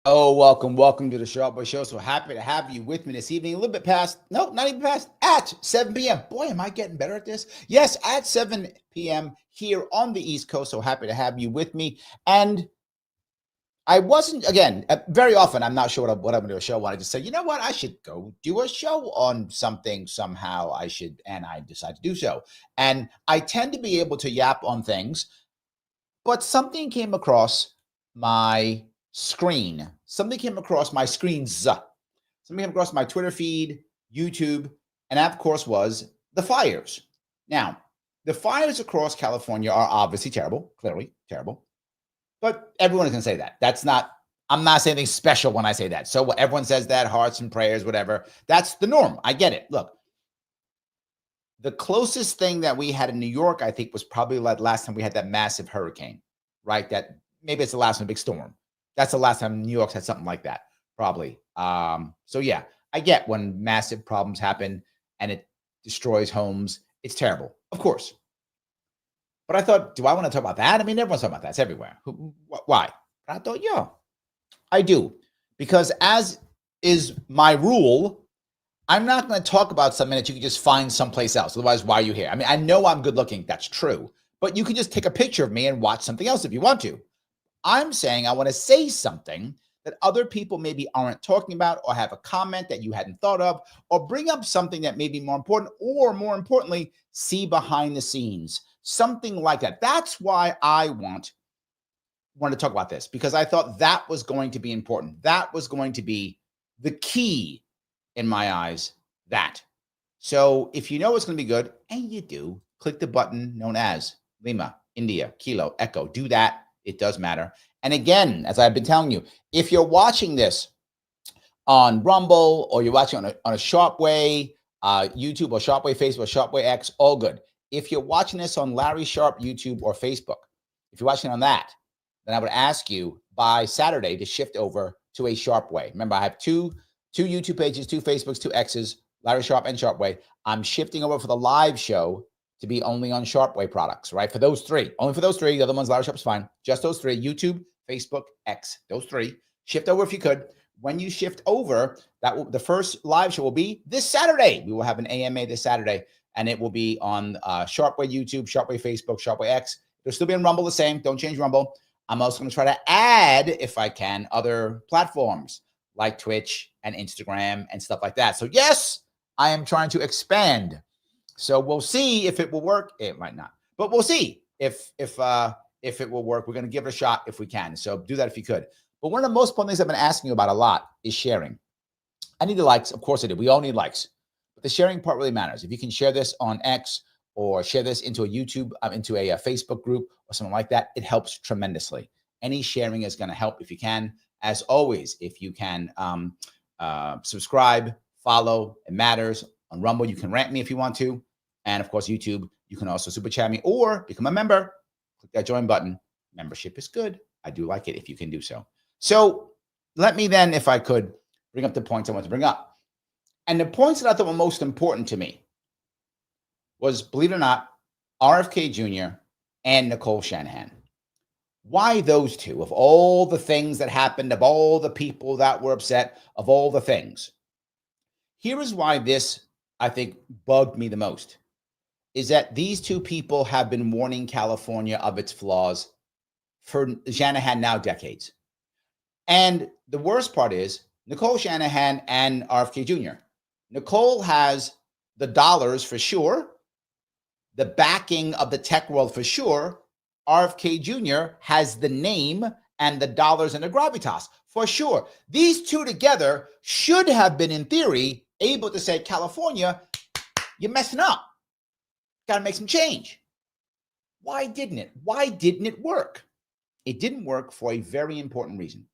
Oh, welcome to the Sharpe Way Show. So happy to have you with me this evening. A little bit past, no, not even past, at 7 p.m. Boy, am I getting better at this. Yes, at 7 p.m. here on the East Coast. So happy to have you with me. And I wasn't, again, very often, I'm not sure what I'm going to do a show on. I just say, you know what, I should go do a show on something somehow. And I decide to do so. And I tend to be able to yap on things, but something came across my screen. Something came across my screens. Something came across my Twitter feed, YouTube, and that, of course, was the fires. Now, the fires across California are obviously terrible, clearly terrible, but everyone is going to say that. I'm not saying anything special when I say that. So everyone says that, hearts and prayers, whatever. That's the norm. I get it. Look, the closest thing that we had in New York, I think, was probably like last time we had that massive hurricane, right? That maybe it's the last one, big storm. That's the last time New York's had something like that, probably. So yeah, I get when massive problems happen and it destroys homes. It's terrible, of course. But I thought, do I want to talk about that? I mean, everyone's talking about that. It's everywhere. Why? I thought, yeah, I do. Because as is my rule, I'm not going to talk about something that you can just find someplace else. Otherwise, why are you here? I mean, I know I'm good looking. That's true. But you can just take a picture of me and watch something else if you want to. I'm saying I want to say something that other people maybe aren't talking about, or have a comment that you hadn't thought of, or bring up something that may be more important, or more importantly, see behind the scenes, something like that. That's why I wanted to talk about this, because I thought that was going to be important. That was going to be the key in my eyes, that. So if you know it's going to be good, and you do, click the button known as Lima, India, Kilo, Echo. Do that. It does matter. And again, as I've been telling you, if you're watching this on Rumble, or you're watching on a Sharpe Way YouTube, or Sharpe Way Facebook, or Sharpe Way X, all good. If you're watching this on Larry Sharpe YouTube or Facebook, if you're watching on that, then I would ask you by Saturday to shift over to a Sharpe Way. Remember, I have two YouTube pages, 2 Facebooks, 2 X's, Larry Sharpe and Sharpe Way. I'm shifting over for the live show to be only on Sharpe Way products, right? For those 3, only for those 3. The other ones, Larry Sharpe's fine. Just those 3: YouTube, Facebook, X. Those 3. Shift over if you could. When you shift over, the first live show will be this Saturday. We will have an AMA this Saturday, and it will be on Sharpe Way YouTube, Sharpe Way Facebook, Sharpe Way X. It'll still be on Rumble the same. Don't change Rumble. I'm also going to try to add, if I can, other platforms like Twitch and Instagram and stuff like that. So yes, I am trying to expand. So we'll see if it will work. It might not, but we'll see if it will work. We're going to give it a shot if we can. So do that if you could. But one of the most important things I've been asking you about a lot is sharing. I need the likes. Of course I do. We all need likes. But the sharing part really matters. If you can share this on X, or share this into a YouTube, into a Facebook group or something like that, it helps tremendously. Any sharing is going to help if you can. As always, if you can subscribe, follow, it matters. On Rumble, you can rant me if you want to. And of course, YouTube, you can also super chat me or become a member. Click that join button. Membership is good. I do like it if you can do so. So let me then, if I could, bring up the points I want to bring up. And the points that I thought were most important to me was, believe it or not, RFK Jr. and Nicole Shanahan. Why those two? Of all the things that happened, of all the people that were upset, of all the things. Here is why this, I think, bugged me the most, is that these two people have been warning California of its flaws for Shanahan now decades. And the worst part is Nicole Shanahan and RFK Jr. Nicole has the dollars for sure, the backing of the tech world for sure. RFK Jr. has the name and the dollars and the gravitas for sure. These two together should have been, in theory, able to say, California, you're messing up. Got to make some change. Why didn't it? Why didn't it work? It didn't work for a very important reason.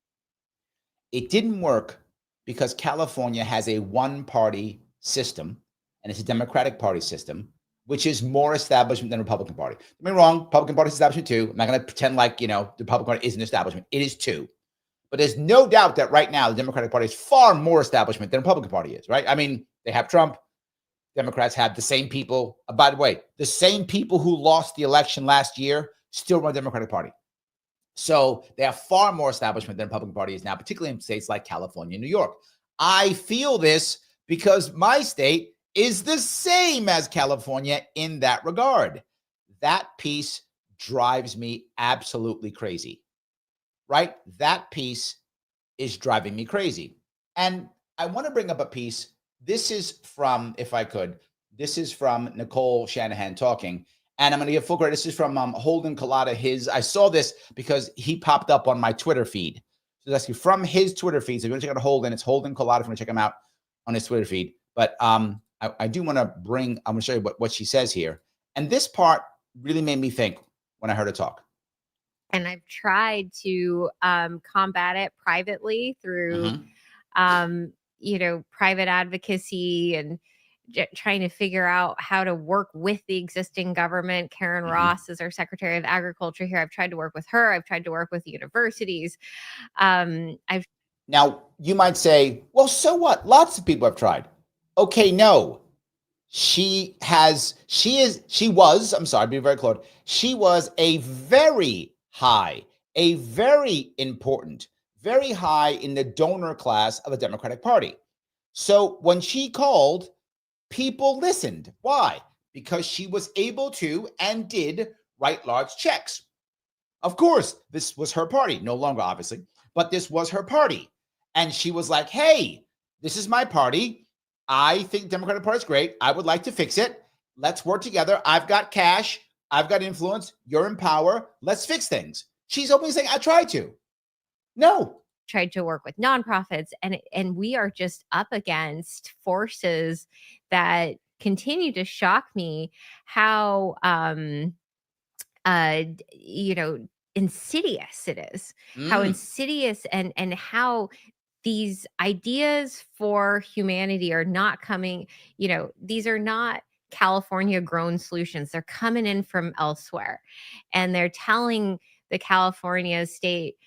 It didn't work because California has a one-party system, and it's a Democratic Party system, which is more establishment than the Republican Party. Don't get me wrong, Republican Party is establishment too. I'm not going to pretend like, the Republican Party is an establishment. It is too. But there's no doubt that right now the Democratic Party is far more establishment than the Republican Party is, right? I mean, they have Trump. Democrats have the same people. By the way, the same people who lost the election last year still run the Democratic Party. So they have far more establishment than the Republican Party is now, particularly in states like California and New York. I feel this because my state is the same as California in that regard. That piece drives me absolutely crazy, right? That piece is driving me crazy. And I want to bring up a piece. This is from, if I could, this is from Nicole Shanahan talking. And I'm going to give full credit. This is from Holden Collada. I saw this because he popped up on my Twitter feed. So that's from his Twitter feed. So if you want to check out Holden, it's Holden Collada. If you want to check him out on his Twitter feed. But I do want to I'm going to show you what she says here. And this part really made me think when I heard her talk. And I've tried to combat it privately through, private advocacy and trying to figure out how to work with the existing government. Karen Ross is our Secretary of Agriculture here. I've tried to work with her. I've tried to work with universities. Now, you might say, well, so what? Lots of people have tried. Okay, no. She was a very high, a very important, very high in the donor class of the Democratic Party. So when she called, people listened. Why? Because she was able to and did write large checks. Of course, this was her party. No longer, obviously, but this was her party. And she was like, hey, this is my party. I think Democratic Party is great. I would like to fix it. Let's work together. I've got cash. I've got influence. You're in power. Let's fix things. She's openly saying, I tried to. No. Tried to work with nonprofits, and we are just up against forces that continue to shock me how insidious it is, how insidious and how these ideas for humanity are not coming, these are not California grown solutions. They're coming in from elsewhere, and they're telling the California state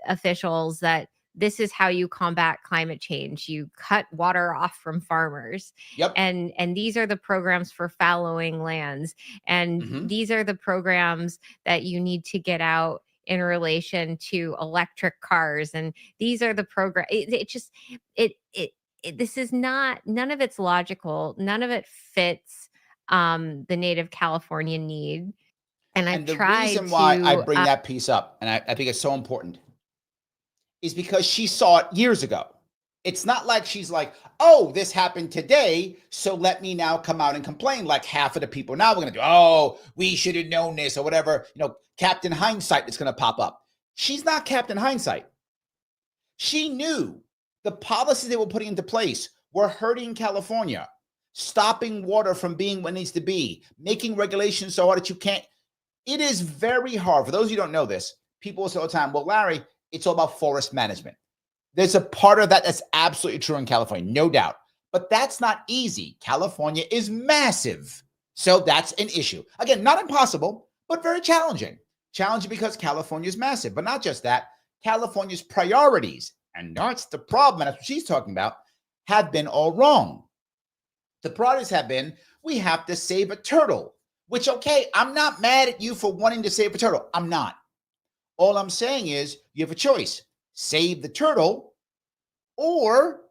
officials that this is how you combat climate change. You cut water off from farmers. Yep. And these are the programs for fallowing lands. And these are the programs that you need to get out in relation to electric cars. And these are the program. This is not, none of it's logical. None of it fits the native Californian need. And the reason why I bring that piece up, and I think it's so important, is because she saw it years ago. It's not like she's like, oh, this happened today, so let me now come out and complain like half of the people now we're going to do, oh, we should have known this or whatever, Captain Hindsight is going to pop up. She's not Captain Hindsight. She knew the policies they were putting into place were hurting California, stopping water from being what it needs to be, making regulations so hard that you can't. It is very hard. For those of you who don't know this, people will say all the time, well, Larry, it's all about forest management. There's a part of that that's absolutely true in California, no doubt. But that's not easy. California is massive. So that's an issue. Again, not impossible, but very challenging. Challenging because California is massive. But not just that, California's priorities, and that's the problem, and that's what she's talking about, have been all wrong. The priorities have been, we have to save a turtle. Which, okay, I'm not mad at you for wanting to save a turtle. I'm not. All I'm saying is you have a choice. Save the turtle or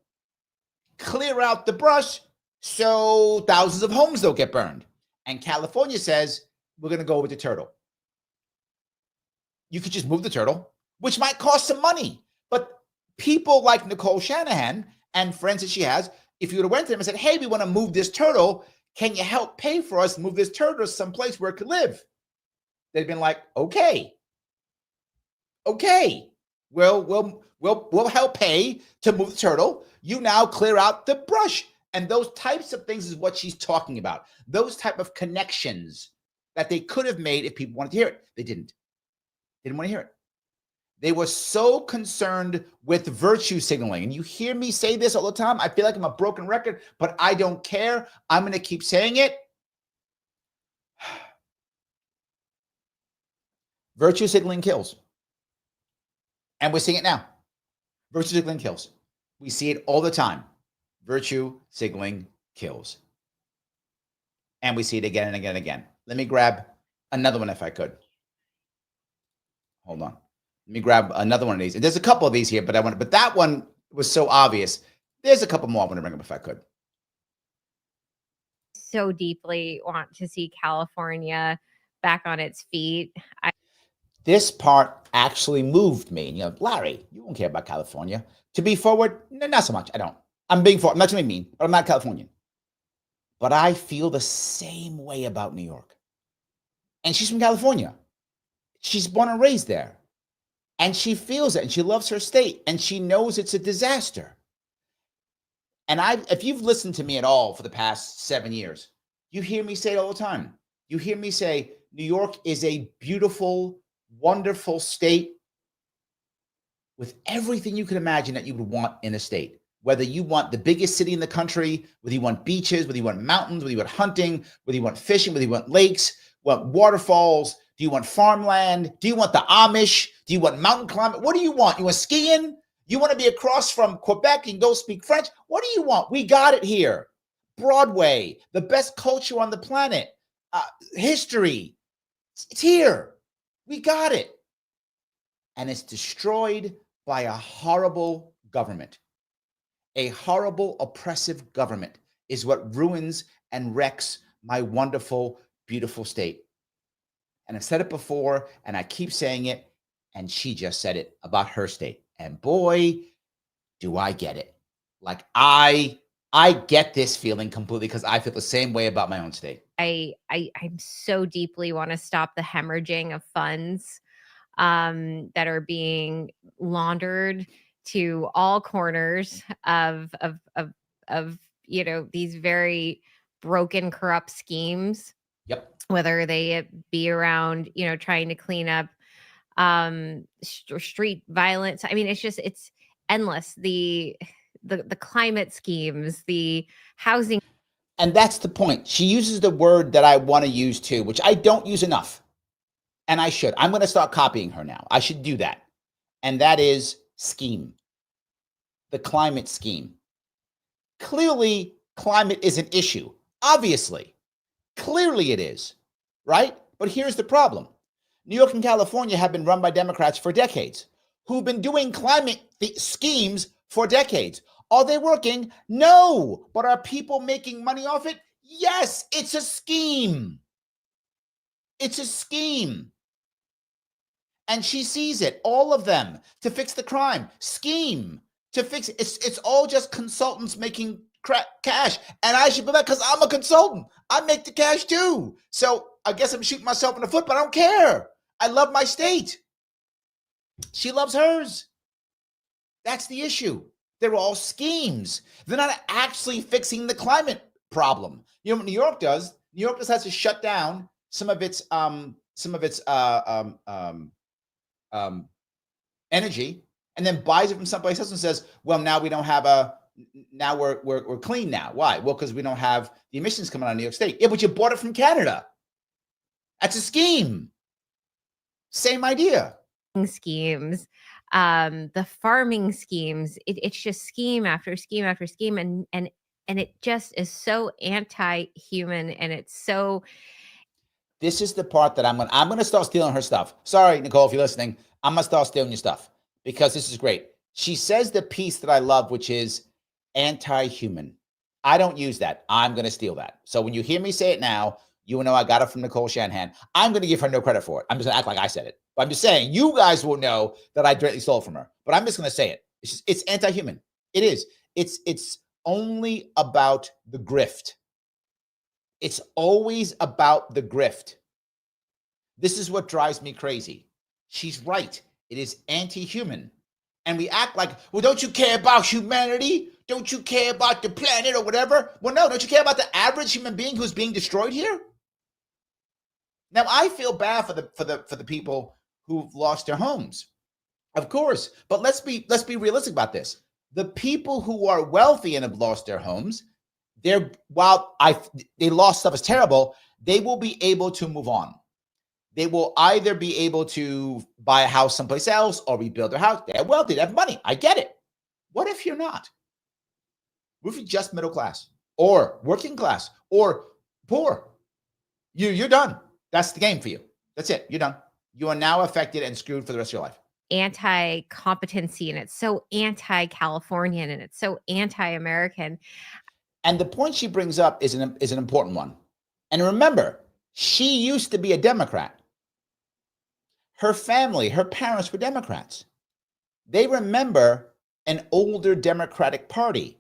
clear out the brush so thousands of homes don't get burned. And California says, we're going to go with the turtle. You could just move the turtle, which might cost some money. But people like Nicole Shanahan and friends that she has, if you would have went to them and said, hey, we want to move this turtle, can you help pay for us to move this turtle to someplace where it could live? They'd been like, okay, we'll help pay to move the turtle. You now clear out the brush. And those types of things is what she's talking about. Those type of connections that they could have made if people wanted to hear it. They didn't. They didn't want to hear it. They were so concerned with virtue signaling. And you hear me say this all the time. I feel like I'm a broken record, but I don't care. I'm going to keep saying it. Virtue signaling kills. And we're seeing it now. Virtue signaling kills. We see it all the time. Virtue signaling kills. And we see it again and again and again. Let me grab another one if I could. Hold on. Let me grab another one of these. And there's a couple of these here, but that one was so obvious. There's a couple more I want to bring up if I could. So deeply want to see California back on its feet. This part actually moved me. And Larry, you won't care about California. To be forward, not so much. I don't. I'm being forward. I'm not trying to be mean, but I'm not Californian. But I feel the same way about New York. And she's from California. She's born and raised there. And she feels it, and she loves her state, and she knows it's a disaster. And if you've listened to me at all for the past 7 years, you hear me say it all the time. You hear me say, New York is a beautiful, wonderful state with everything you can imagine that you would want in a state. Whether you want the biggest city in the country, whether you want beaches, whether you want mountains, whether you want hunting, whether you want fishing, whether you want lakes, want waterfalls, do you want farmland? Do you want the Amish? Do you want mountain climbing? What do you want? You want skiing? You want to be across from Quebec and go speak French? What do you want? We got it here. Broadway, the best culture on the planet, history. It's here. We got it. And it's destroyed by a horrible government. A horrible, oppressive government is what ruins and wrecks my wonderful, beautiful state. And I've said it before, and I keep saying it, and she just said it about her state. And boy, do I get it. Like I get this feeling completely because I feel the same way about my own state. I'm so deeply want to stop the hemorrhaging of funds that are being laundered to all corners of these very broken, corrupt schemes. Yep. Whether they be around, trying to clean up street violence. I mean, it's endless. The climate schemes, the housing. And that's the point. She uses the word that I want to use too, which I don't use enough. And I should. I'm going to start copying her now. I should do that. And that is scheme. The climate scheme. Clearly, climate is an issue. Obviously. Clearly it is. Right? But here's the problem. New York and California have been run by Democrats for decades, who've been doing climate schemes for decades. Are they working? No. But are people making money off it? Yes. It's a scheme. It's a scheme. And she sees it, all of them, to fix the crime. Scheme. To fix it. It's all just consultants making cash. And I should be back because I'm a consultant. I make the cash too. So I guess I'm shooting myself in the foot, but I don't care. I love my state. She loves hers. That's the issue. They're all schemes. They're not actually fixing the climate problem. You know what New York does? New York just has to shut down some of its energy, and then buys it from someplace else and says, "Well, now we don't have now we're clean now." Why? Well, because we don't have the emissions coming out of New York State. Yeah, but you bought it from Canada. That's a scheme. Same idea. Schemes, the farming schemes. It's just scheme after scheme after scheme, and it just is so anti-human, and it's so. This is the part that I'm gonna start stealing her stuff. Sorry, Nicole, if you're listening, I'm gonna start stealing your stuff because this is great. She says the piece that I love, which is anti-human. I don't use that. I'm gonna steal that. So when you hear me say it now, you will know I got it from Nicole Shanahan. I'm going to give her no credit for it. I'm just going to act like I said it. But I'm just saying, you guys will know that I directly stole it from her. But I'm just going to say it. It's anti-human. It is. It's only about the grift. It's always about the grift. This is what drives me crazy. She's right. It is anti-human. And we act like, well, don't you care about humanity? Don't you care about the planet or whatever? Well, no, don't you care about the average human being who's being destroyed here? Now, I feel bad for the people who've lost their homes, of course. But let's be realistic about this. The people who are wealthy and have lost their homes, while they lost stuff is terrible, they will be able to move on. they will either be able to buy a house someplace else or rebuild their house. They're wealthy, they have money. I get it. What if you're not? What if you're just middle class or working class or poor? You're done. That's the game for you. That's it. You're done. You are now affected and screwed for the rest of your life. Anti-competency, and it's so anti-Californian, and it's so anti-American. And the point she brings up is an important one. And remember, she used to be a Democrat. Her family, her parents were Democrats. They remember an older Democratic Party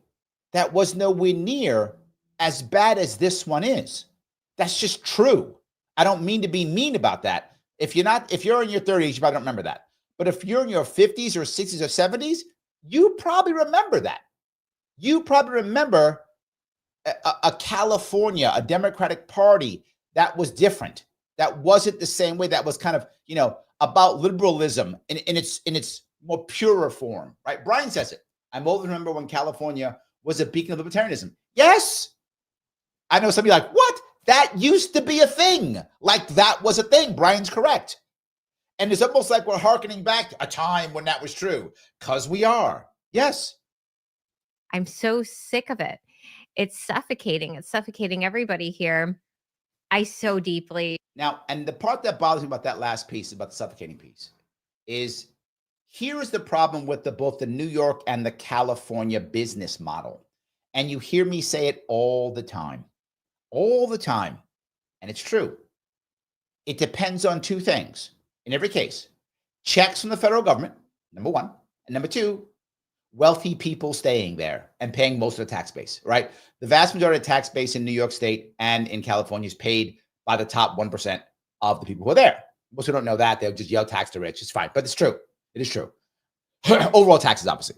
that was nowhere near as bad as this one is. That's just true. I don't mean to be mean about that. If you're in your 30s, you probably don't remember that. But if you're in your 50s or 60s or 70s, you probably remember that. You probably remember a California, a Democratic Party that was different. That wasn't the same way. That was kind of, about liberalism in its more purer form, right? Brian says it. I'm old to remember when California was a beacon of libertarianism. Yes. I know somebody like, what? That used to be a thing. Like that was a thing. Brian's correct. And it's almost like we're hearkening back to a time when that was true, because we are. Yes. I'm so sick of it. It's suffocating. It's suffocating everybody here. I so deeply. Now, and the part that bothers me about that last piece, about the suffocating piece, is here is the problem with both the New York and the California business model. And you hear me say it all the time. All the time. And it's true. It depends on two things. In every case, checks from the federal government, number one. And number two, wealthy people staying there and paying most of the tax base, right? The vast majority of tax base in New York State and in California is paid by the top 1% of the people who are there. Most who don't know that, they'll just yell tax the rich. It's fine, but it's true. It is true. Overall taxes, obviously,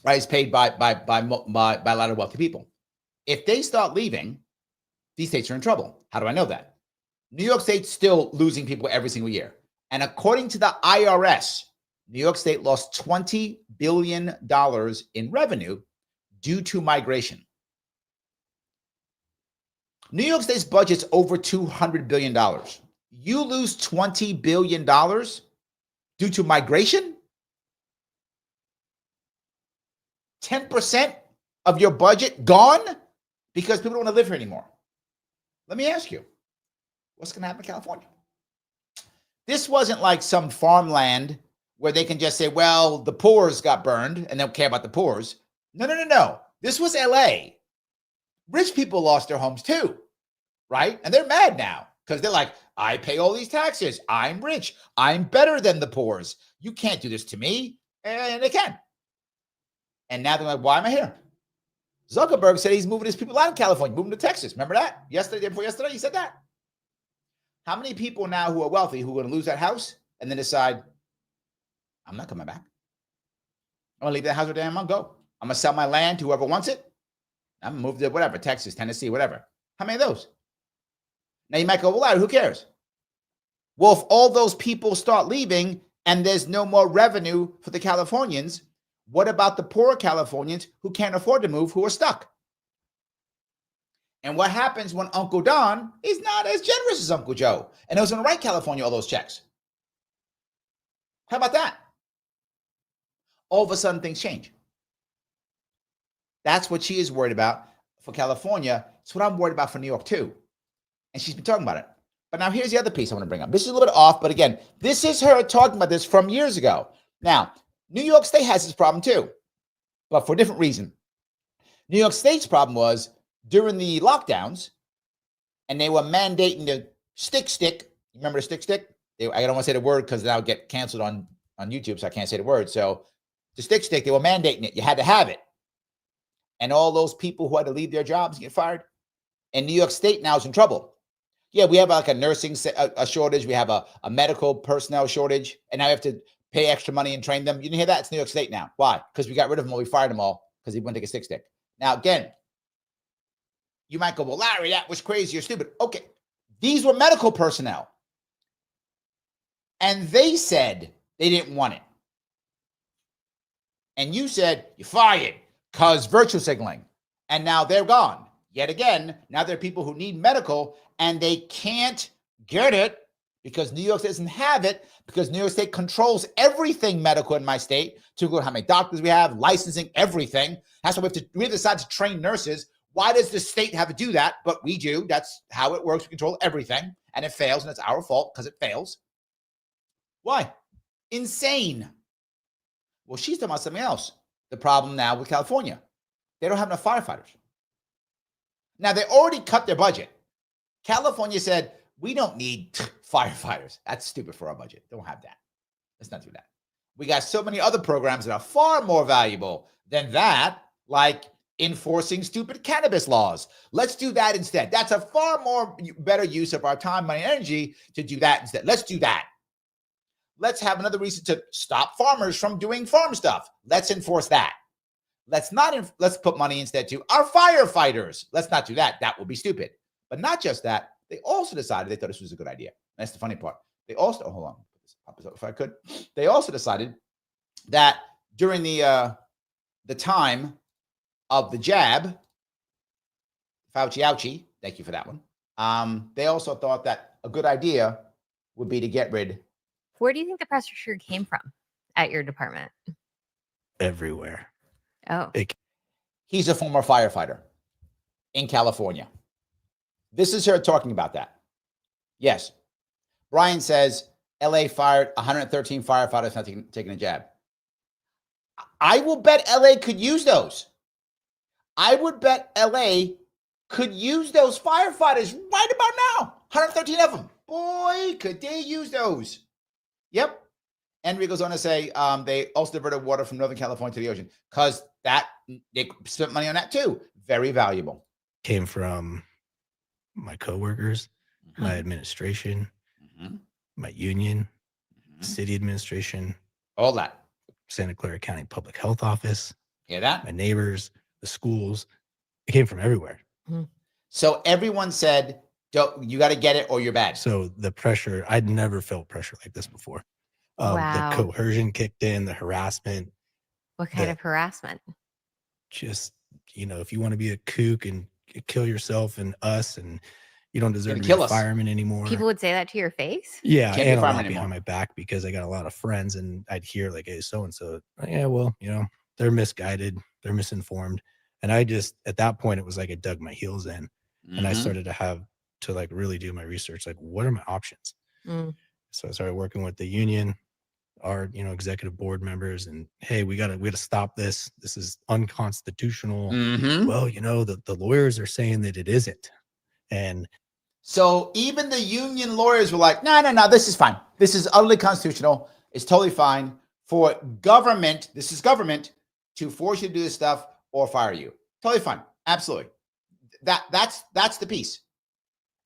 right? It's paid by a lot of wealthy people. If they start leaving, these states are in trouble. How do I know that? New York State's still losing people every single year. And according to the IRS, New York State lost $20 billion in revenue due to migration. New York State's budget's over $200 billion. You lose $20 billion due to migration? 10% of your budget gone because people don't want to live here anymore. Let me ask you, what's going to happen in California? This wasn't like some farmland where they can just say, well, the poor's got burned and they don't care about the poor's. No. This was LA. Rich people lost their homes too, right? And they're mad now because they're like, I pay all these taxes. I'm rich. I'm better than the poor's. You can't do this to me. And they can. And now they're like, why am I here? Zuckerberg said he's moving his people out of California, moving to Texas. Remember that? Yesterday, day before yesterday, he said that. How many people now who are wealthy who are going to lose that house and then decide, I'm not coming back. I'm going to leave that house where I'm going to go. I'm going to sell my land to whoever wants it. I'm going to move to whatever, Texas, Tennessee, whatever. How many of those? Now you might go, well, who cares? Well, if all those people start leaving and there's no more revenue for the Californians, what about the poor Californians who can't afford to move, who are stuck? And what happens when Uncle Don is not as generous as Uncle Joe and was going to write California all those checks? How about that? All of a sudden, things change. That's what she is worried about for California. It's what I'm worried about for New York, too. And she's been talking about it. But now here's the other piece I want to bring up. This is a little bit off, but again, this is her talking about this from years ago. Now, New York State has this problem, too, but for a different reason. New York State's problem was during the lockdowns, and they were mandating the stick. Remember the stick? I don't want to say the word because now get canceled on YouTube, so I can't say the word. So the stick, they were mandating it. You had to have it. And all those people who had to leave their jobs and get fired. And New York State now is in trouble. Yeah, we have like a nursing shortage. We have a medical personnel shortage. And now we have to pay extra money and train them. You didn't hear that? It's New York State now. Why? Because we got rid of them all. We fired them all because he wouldn't take a stick. Now, again, you might go, well, Larry, that was crazy or stupid. Okay. These were medical personnel. And they said they didn't want it. And you said, you're fired because virtue signaling. And now they're gone. Yet again, now there are people who need medical and they can't get it because New York doesn't have it, because New York State controls everything medical in my state, to include how many doctors we have, licensing, everything. That's why we have decided to train nurses. Why does the state have to do that? But we do. That's how it works. We control everything, and it fails, and it's our fault because it fails. Why? Insane. Well, she's talking about something else. The problem now with California, they don't have enough firefighters. Now, they already cut their budget. California said, we don't need firefighters. That's stupid for our budget. Don't have that. Let's not do that. We got so many other programs that are far more valuable than that, like enforcing stupid cannabis laws. Let's do that instead. That's a far more better use of our time, money, and energy to do that instead. Let's do that. Let's have another reason to stop farmers from doing farm stuff. Let's enforce that. Let's put money instead to our firefighters. Let's not do that. That will be stupid. But not just that. They also decided they thought this was a good idea. That's the funny part. They also, hold on, if I could. They also decided that during the time of the jab, Fauci ouchie, thank you for that one. They also thought that a good idea would be to get rid. Where do you think the pressure came from at your department? Everywhere. Oh. He's a former firefighter in California. This is her talking about that. Yes. Brian says LA fired 113 firefighters not taking a jab. I will bet LA could use those. I would bet LA could use those firefighters right about now. 113 of them. Boy, could they use those. Yep. Henry goes on to say they also diverted water from Northern California to the ocean because they spent money on that too. Very valuable. Came from my coworkers, my administration, my union, city administration, all that. Santa Clara County Public Health Office. Hear that? My neighbors, the schools. It came from everywhere. So everyone said, you got to get it or you're bad. So the pressure, I'd never felt pressure like this before. Wow. The coercion kicked in, the harassment. What kind of harassment? Just, if you want to be a kook and kill yourself and us, and you don't deserve to be a fireman anymore. People would say that to your face? Yeah, and a lot behind my back because I got a lot of friends, and I'd hear like, hey, so-and-so, yeah, well, they're misguided, they're misinformed. And I just, at that point, it was like I dug my heels in, and I started to have to like really do my research, like what are my options? So I started working with the union, our executive board members, and hey, we gotta stop this. This is unconstitutional. Well, the lawyers are saying that it isn't. And so even the union lawyers were like, no, this is fine. This is utterly constitutional. It's totally fine for government. This is government to force you to do this stuff or fire you. Totally fine. Absolutely. That's the piece.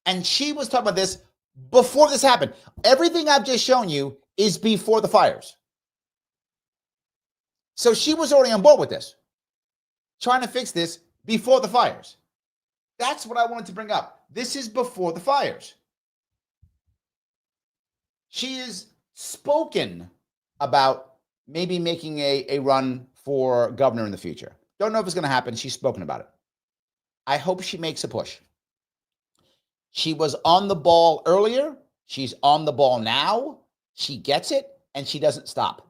And she was talking about this before this happened. Everything I've just shown you is before the fires. So she was already on board with this, trying to fix this before the fires. That's what I wanted to bring up. This is before the fires. She has spoken about maybe making a run for governor in the future. Don't know if it's going to happen. She's spoken about it. I hope she makes a push. She was on the ball earlier. She's on the ball now. She gets it, and she doesn't stop.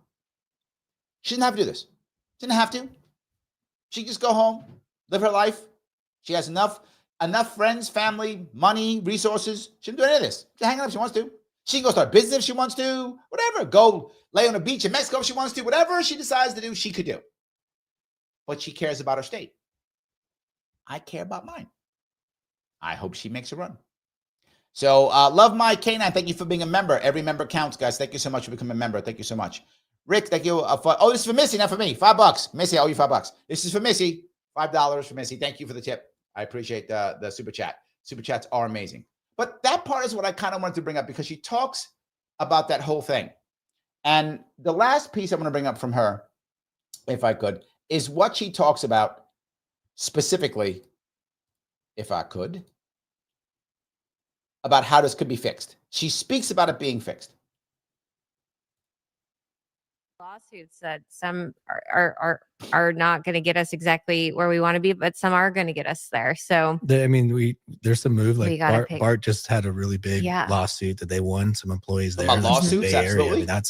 She doesn't have to do this. She didn't have to. She can just go home, live her life. She has enough friends, family, money, resources. She doesn't do any of this. She's hanging out if she wants to. She can go start a business if she wants to. Whatever. Go lay on a beach in Mexico if she wants to. Whatever she decides to do, she could do. But she cares about her state. I care about mine. I hope she makes a run. So, Love My Canine, thank you for being a member. Every member counts, guys. Thank you so much for becoming a member. Thank you so much. Rick, thank you. This is for Missy, not for me. $5. Missy, I owe you $5. This is for Missy. $5 for Missy. Thank you for the tip. I appreciate the super chat. Super chats are amazing. But that part is what I kind of wanted to bring up because she talks about that whole thing. And the last piece I'm going to bring up from her, if I could, is what she talks about specifically, if I could, about how this could be fixed. She speaks about it being fixed. lawsuits that some are not going to get us exactly where we want to be, but some are going to get us there. So I mean, there's some move like gotta Bart just had a really big lawsuit that they won. Some employees there, About that's the lawsuits, Bay Area. absolutely. I mean,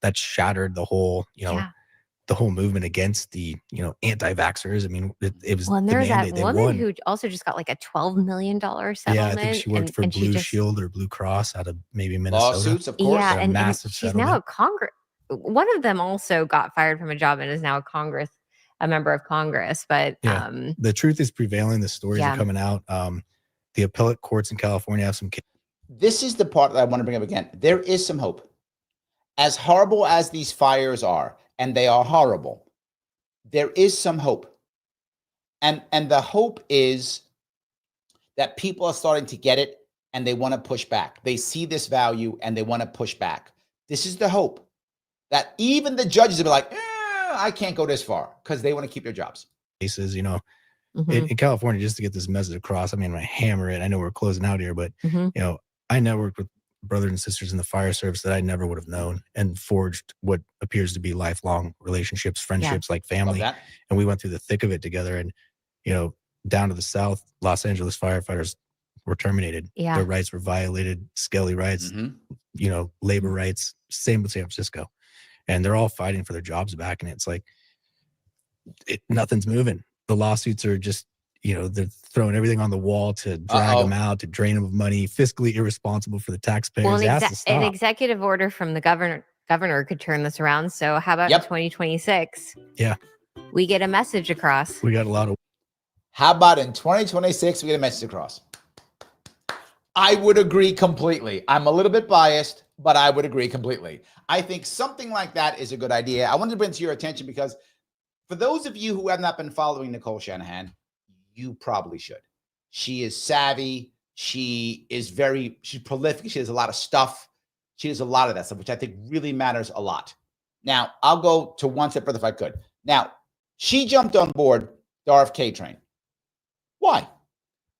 that shattered the whole, the whole movement against the, anti-vaxxers. I mean, it was and the there's that mandate. They woman won. who also just got like a $12 million settlement. Yeah, I think she worked for Blue Shield or Blue Cross out of maybe Minnesota. Lawsuits, of course. Yeah, and massive she's settlement. now a Congress. One of them also got fired from a job and is now a member of Congress. But the truth is prevailing. The stories are coming out. The appellate courts in California have some. This is the part that I want to bring up again. There is some hope. As horrible as these fires are, and they are horrible, there is some hope. And the hope is that people are starting to get it and they want to push back. They see this value and they want to push back. This is the hope that even the judges will be like, I can't go this far, because they want to keep their jobs. Cases, in California, just to get this message across. I mean, I hammer it. I know we're closing out here, but I networked with brothers and sisters in the fire service that I never would have known, and forged what appears to be lifelong relationships, friendships, like family. And we went through the thick of it together. And down to the south, Los Angeles firefighters were terminated. Their rights were violated. Skelly rights, labor rights. Same with San Francisco. And they're all fighting for their jobs back. And it's like, nothing's moving. The lawsuits are just, they're throwing everything on the wall to drag them out, to drain them of money, fiscally irresponsible for the taxpayers. Well, an executive order from the governor could turn this around. So how about in 2026? Yeah. We get a message across. We got a lot of. How about in 2026, we get a message across? I would agree completely. I'm a little bit biased, but I would agree completely. I think something like that is a good idea. I wanted to bring it to your attention because for those of you who have not been following Nicole Shanahan, you probably should. She is savvy. She's prolific. She does a lot of stuff. She does a lot of that stuff, which I think really matters a lot. Now, I'll go to one step further if I could. Now, she jumped on board the RFK train. Why?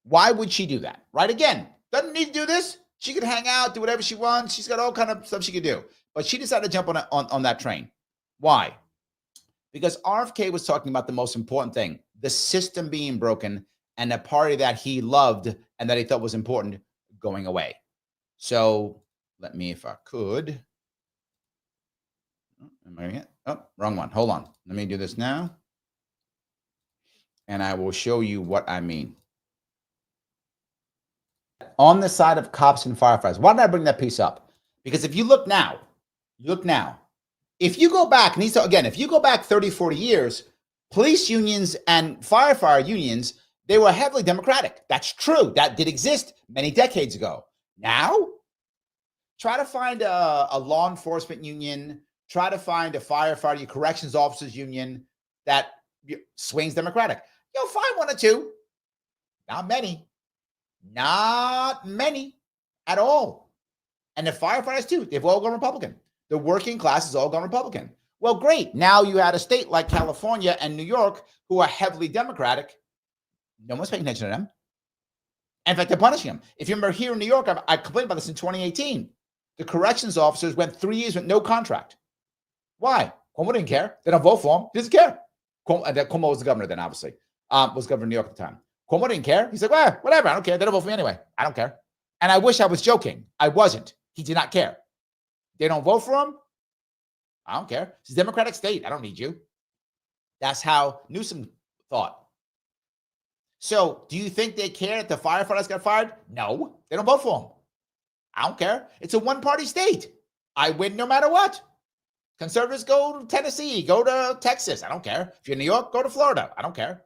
Why would she do that? Right? Again, doesn't need to do this. She could hang out, do whatever she wants. She's got all kind of stuff she could do. But she decided to jump on that train. Why? Because RFK was talking about the most important thing, the system being broken and the party that he loved and that he thought was important going away. So let me, if I could. Wrong one. Hold on. Let me do this now. And I will show you what I mean. On the side of cops and firefighters. Why did I bring that piece up? Because if you look now, if you go back, and if you go back 30, 40 years, police unions and firefighter unions, they were heavily Democratic. That's true. That did exist many decades ago. Now, try to find a law enforcement union, try to find a firefighter, corrections officers union that swings Democratic. You'll find one or two. Not many. Not many at all. And the firefighters too, they've all gone Republican. The working class has all gone Republican. Well, great. Now you had a state like California and New York who are heavily Democratic. No one's paying attention to them. In fact, they're punishing them. If you remember here in New York, I complained about this in 2018. The corrections officers went 3 years with no contract. Why? Cuomo didn't care. They don't vote for him. He doesn't care. Cuomo was the governor then, obviously. Was governor of New York at the time. Cuomo didn't care. He's like, well, whatever. I don't care. They don't vote for me anyway. I don't care. And I wish I was joking. I wasn't. He did not care. They don't vote for him. I don't care. It's a Democratic state. I don't need you. That's how Newsom thought. So do you think they care that the firefighters got fired? No. They don't vote for him. I don't care. It's a one-party state. I win no matter what. Conservatives go to Tennessee, go to Texas. I don't care. If you're in New York, go to Florida. I don't care.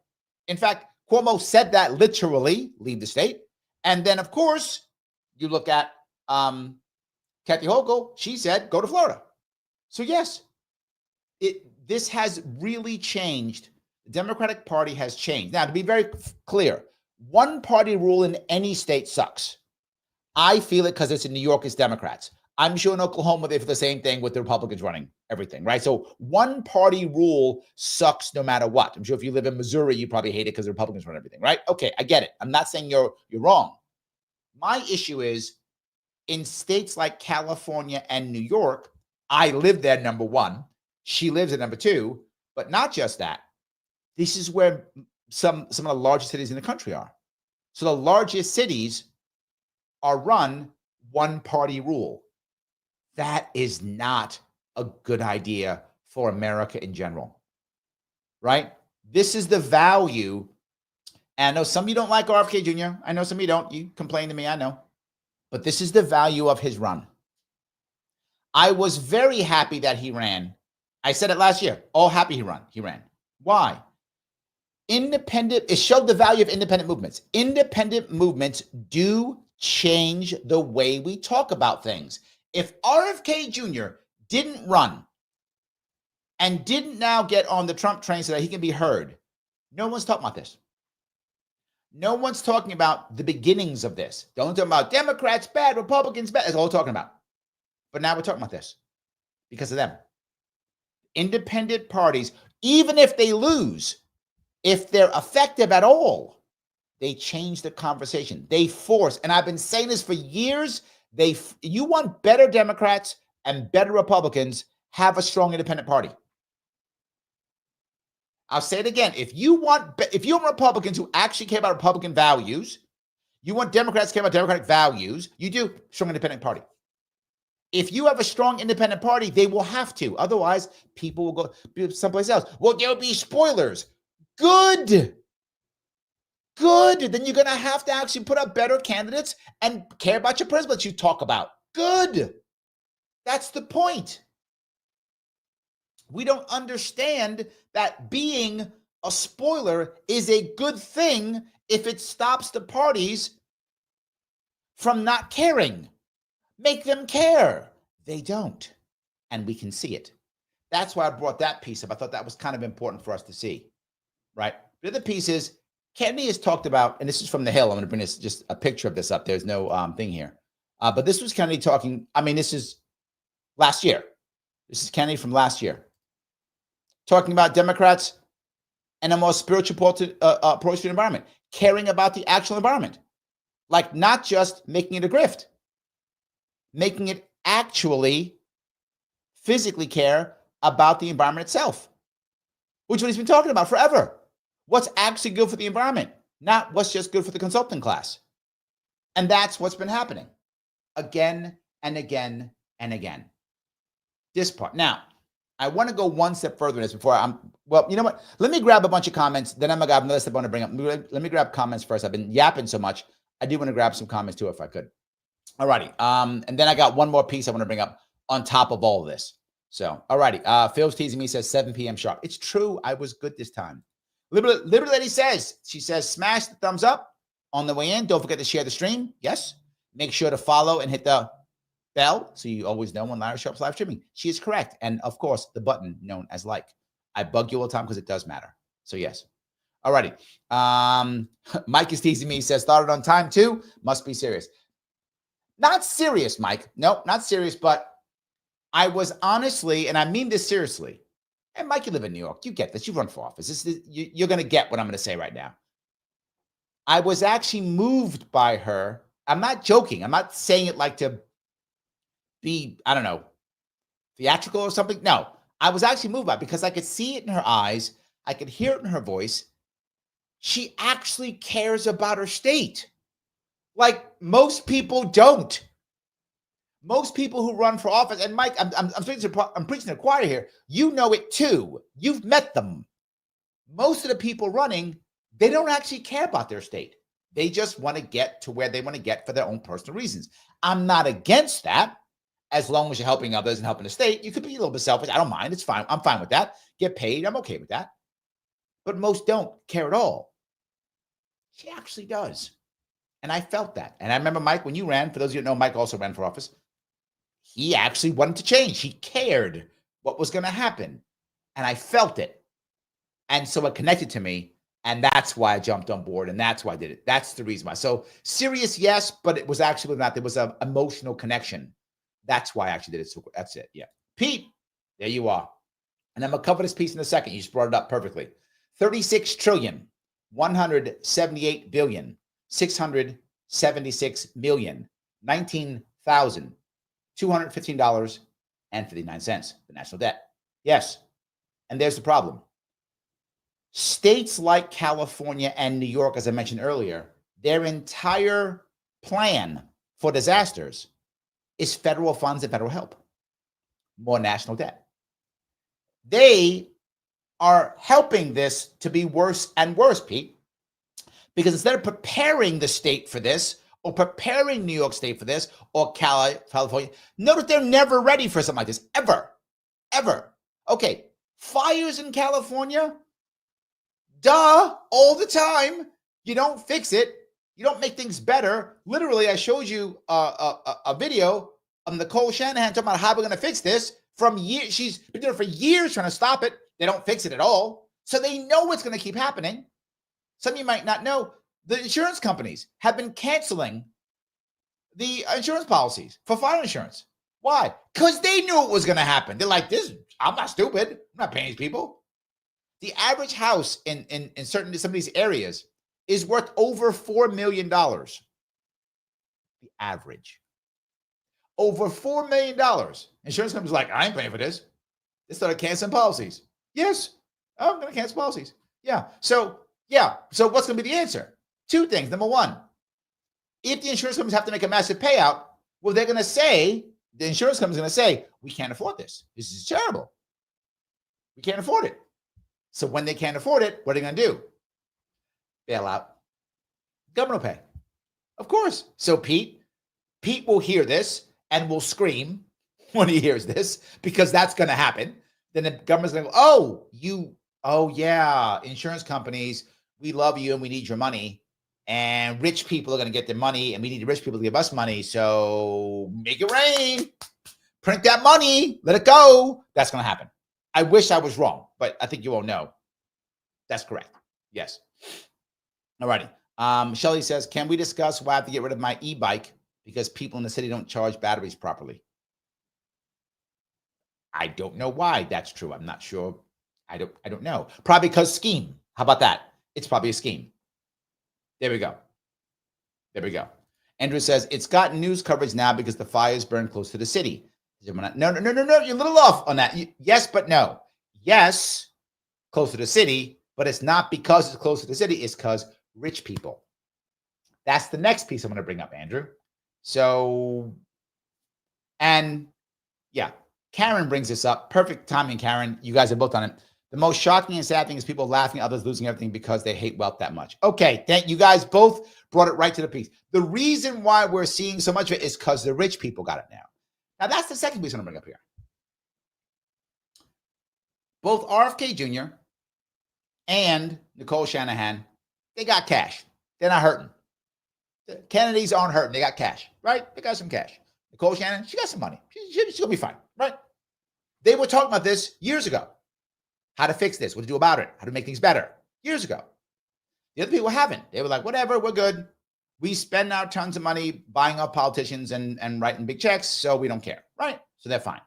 In fact, Cuomo said that literally, leave the state. And then, of course, you look at Kathy Hochul. She said, go to Florida. So, yes, this has really changed. The Democratic Party has changed. Now, to be very clear, one-party rule in any state sucks. I feel it because it's in New York, it's Democrats. I'm sure in Oklahoma, they feel the same thing with the Republicans running everything, right? So one-party rule sucks no matter what. I'm sure if you live in Missouri, you probably hate it because the Republicans run everything, right? Okay, I get it. I'm not saying you're wrong. My issue is in states like California and New York, I live there, number one. She lives at number 2, but not just that. This is where some of the largest cities in the country are. So the largest cities are run one-party rule. That is not a good idea for America in general, right? This is the value. And I know some of you don't like RFK Jr. I know some of you don't. You complain to me, I know. But this is the value of his run. I was very happy that he ran. I said it last year. All happy he ran. Why? It showed the value of independent movements. Independent movements do change the way we talk about things. If RFK Jr. didn't run and didn't now get on the Trump train so that he can be heard, no one's talking about this. No one's talking about the beginnings of this. Don't talk about Democrats bad, Republicans bad. That's all we're talking about. But now we're talking about this because of them. Independent parties, even if they lose, if they're effective at all, they change the conversation. They force, and I've been saying this for years, you want better Democrats and better Republicans, have a strong independent party. I'll say it again. If you want Republicans who actually care about Republican values, you want Democrats to care about Democratic values, you do strong independent party. If you have a strong independent party, they will have to. Otherwise, people will go someplace else. Well, there will be spoilers. Good. Then you're going to have to actually put up better candidates and care about your principles you talk about. Good. That's the point. We don't understand that being a spoiler is a good thing if it stops the parties from not caring. Make them care. They don't. And we can see it. That's why I brought that piece up. I thought that was kind of important for us to see, right? The other piece is Kennedy has talked about, and this is from the Hill. I'm going to bring this, just a picture of this up. There's no thing here. But this was Kennedy talking. I mean, this is last year. This is Kennedy from last year. Talking about Democrats and a more spiritual approach to the environment. Caring about the actual environment. Like not just making it a grift. Making it actually physically care about the environment itself, which is what he's been talking about forever. What's actually good for the environment, not what's just good for the consulting class. And that's what's been happening again and again and again. This part. Now, I want to go one step further in this before well, you know what? Let me grab a bunch of comments. Then I'm going to have another step I want to bring up. Let me grab comments first. I've been yapping so much. I do want to grab some comments too, if I could. All righty. And then I got one more piece I want to bring up on top of all of this. So, all righty. Phil's teasing me, says 7 p.m. sharp. It's true. I was good this time. Liberty Lady says, she says, smash the thumbs up on the way in. Don't forget to share the stream. Yes. Make sure to follow and hit the bell so you always know when Lyra Sharpe's live streaming. She is correct. And of course, the button known as like. I bug you all the time because it does matter. So yes. All righty. Mike is teasing me. He says, started on time too. Must be serious. Not serious, Mike. No, not serious. But I was honestly, and I mean this seriously. And Mike, you live in New York. You get this. You run for office. You're going to get what I'm going to say right now. I was actually moved by her. I'm not joking. I'm not saying it like to be, I don't know, theatrical or something. No, I was actually moved by it because I could see it in her eyes. I could hear it in her voice. She actually cares about her state. Like most people don't. Most people who run for office, and Mike, I'm preaching to the choir here. You know it too. You've met them. Most of the people running, they don't actually care about their state. They just want to get to where they want to get for their own personal reasons. I'm not against that. As long as you're helping others and helping the state, you could be a little bit selfish. I don't mind. It's fine. I'm fine with that. Get paid. I'm okay with that. But most don't care at all. She actually does. And I felt that. And I remember, Mike, when you ran, for those of you who know, Mike also ran for office. He actually wanted to change. He cared what was going to happen. And I felt it. And so it connected to me. And that's why I jumped on board. And that's why I did it. That's the reason why. So serious, yes, but it was actually not. There was an emotional connection. That's why I actually did it. So that's it. Yeah. Pete, there you are. And I'm going to cover this piece in a second. You just brought it up perfectly. 36 trillion, 178 billion, 676 million, 19,215.59, the national debt. Yes. And there's the problem. States like California and New York, as I mentioned earlier, their entire plan for disasters is federal funds and federal help, more national debt. They are helping this to be worse and worse, Pete, because instead of preparing the state for this, or preparing New York State for this, or California, notice they're never ready for something like this, ever. Okay, fires in California, duh, all the time. You don't fix it. You don't make things better. Literally, I showed you a video of Nicole Shanahan talking about how we're going to fix this. From years, she's been doing it for years trying to stop it. They don't fix it at all. So they know it's going to keep happening. Some of you might not know, the insurance companies have been canceling the insurance policies for fire insurance. Why? Because they knew it was going to happen. They're like, this, I'm not stupid. I'm not paying these people. The average house in some of these areas is worth over $4 million. The average. Over $4 million. Insurance companies are like, I ain't paying for this. They started canceling policies. Yes, I'm going to cancel policies. Yeah. So what's going to be the answer? Two things. Number one, if the insurance companies have to make a massive payout, well, they're going to say, the insurance company's going to say, we can't afford this. This is terrible. We can't afford it. So when they can't afford it, what are they going to do? Bail out. Government will pay. Of course. So Pete will hear this and will scream when he hears this, because that's going to happen. Then the government's going to go, oh yeah, insurance companies, we love you and we need your money. And rich people are going to get their money and we need the rich people to give us money. So make it rain. Print that money. Let it go. That's going to happen. I wish I was wrong, but I think you all know that's correct. Yes. All righty. Shelly says, can we discuss why I have to get rid of my e-bike because people in the city don't charge batteries properly? I don't know why that's true. I'm not sure. I don't know. Probably because scheme. How about that? It's probably a scheme. There we go. Andrew says, it's gotten news coverage now because the fires burn close to the city. No. You're a little off on that. Yes, but no. Yes, close to the city, but it's not because it's close to the city. It's because rich people. That's the next piece I'm going to bring up, Andrew. So, and yeah, Karen brings this up. Perfect timing, Karen. You guys are both on it. The most shocking and sad thing is people laughing at others losing everything because they hate wealth that much. Okay, thank you guys both brought it right to the piece. The reason why we're seeing so much of it is because the rich people got it now. Now, that's the second piece I'm going to bring up here. Both RFK Jr. and Nicole Shanahan, they got cash. They're not hurting. The Kennedys aren't hurting. They got cash, right? They got some cash. Nicole Shanahan, she got some money. She's going to be fine, right? They were talking about this years ago. How to fix this, what to do about it, how to make things better, years ago. The other people haven't. They were like, whatever, we're good. We spend our tons of money buying up politicians and writing big checks, so we don't care, right? So they're fine.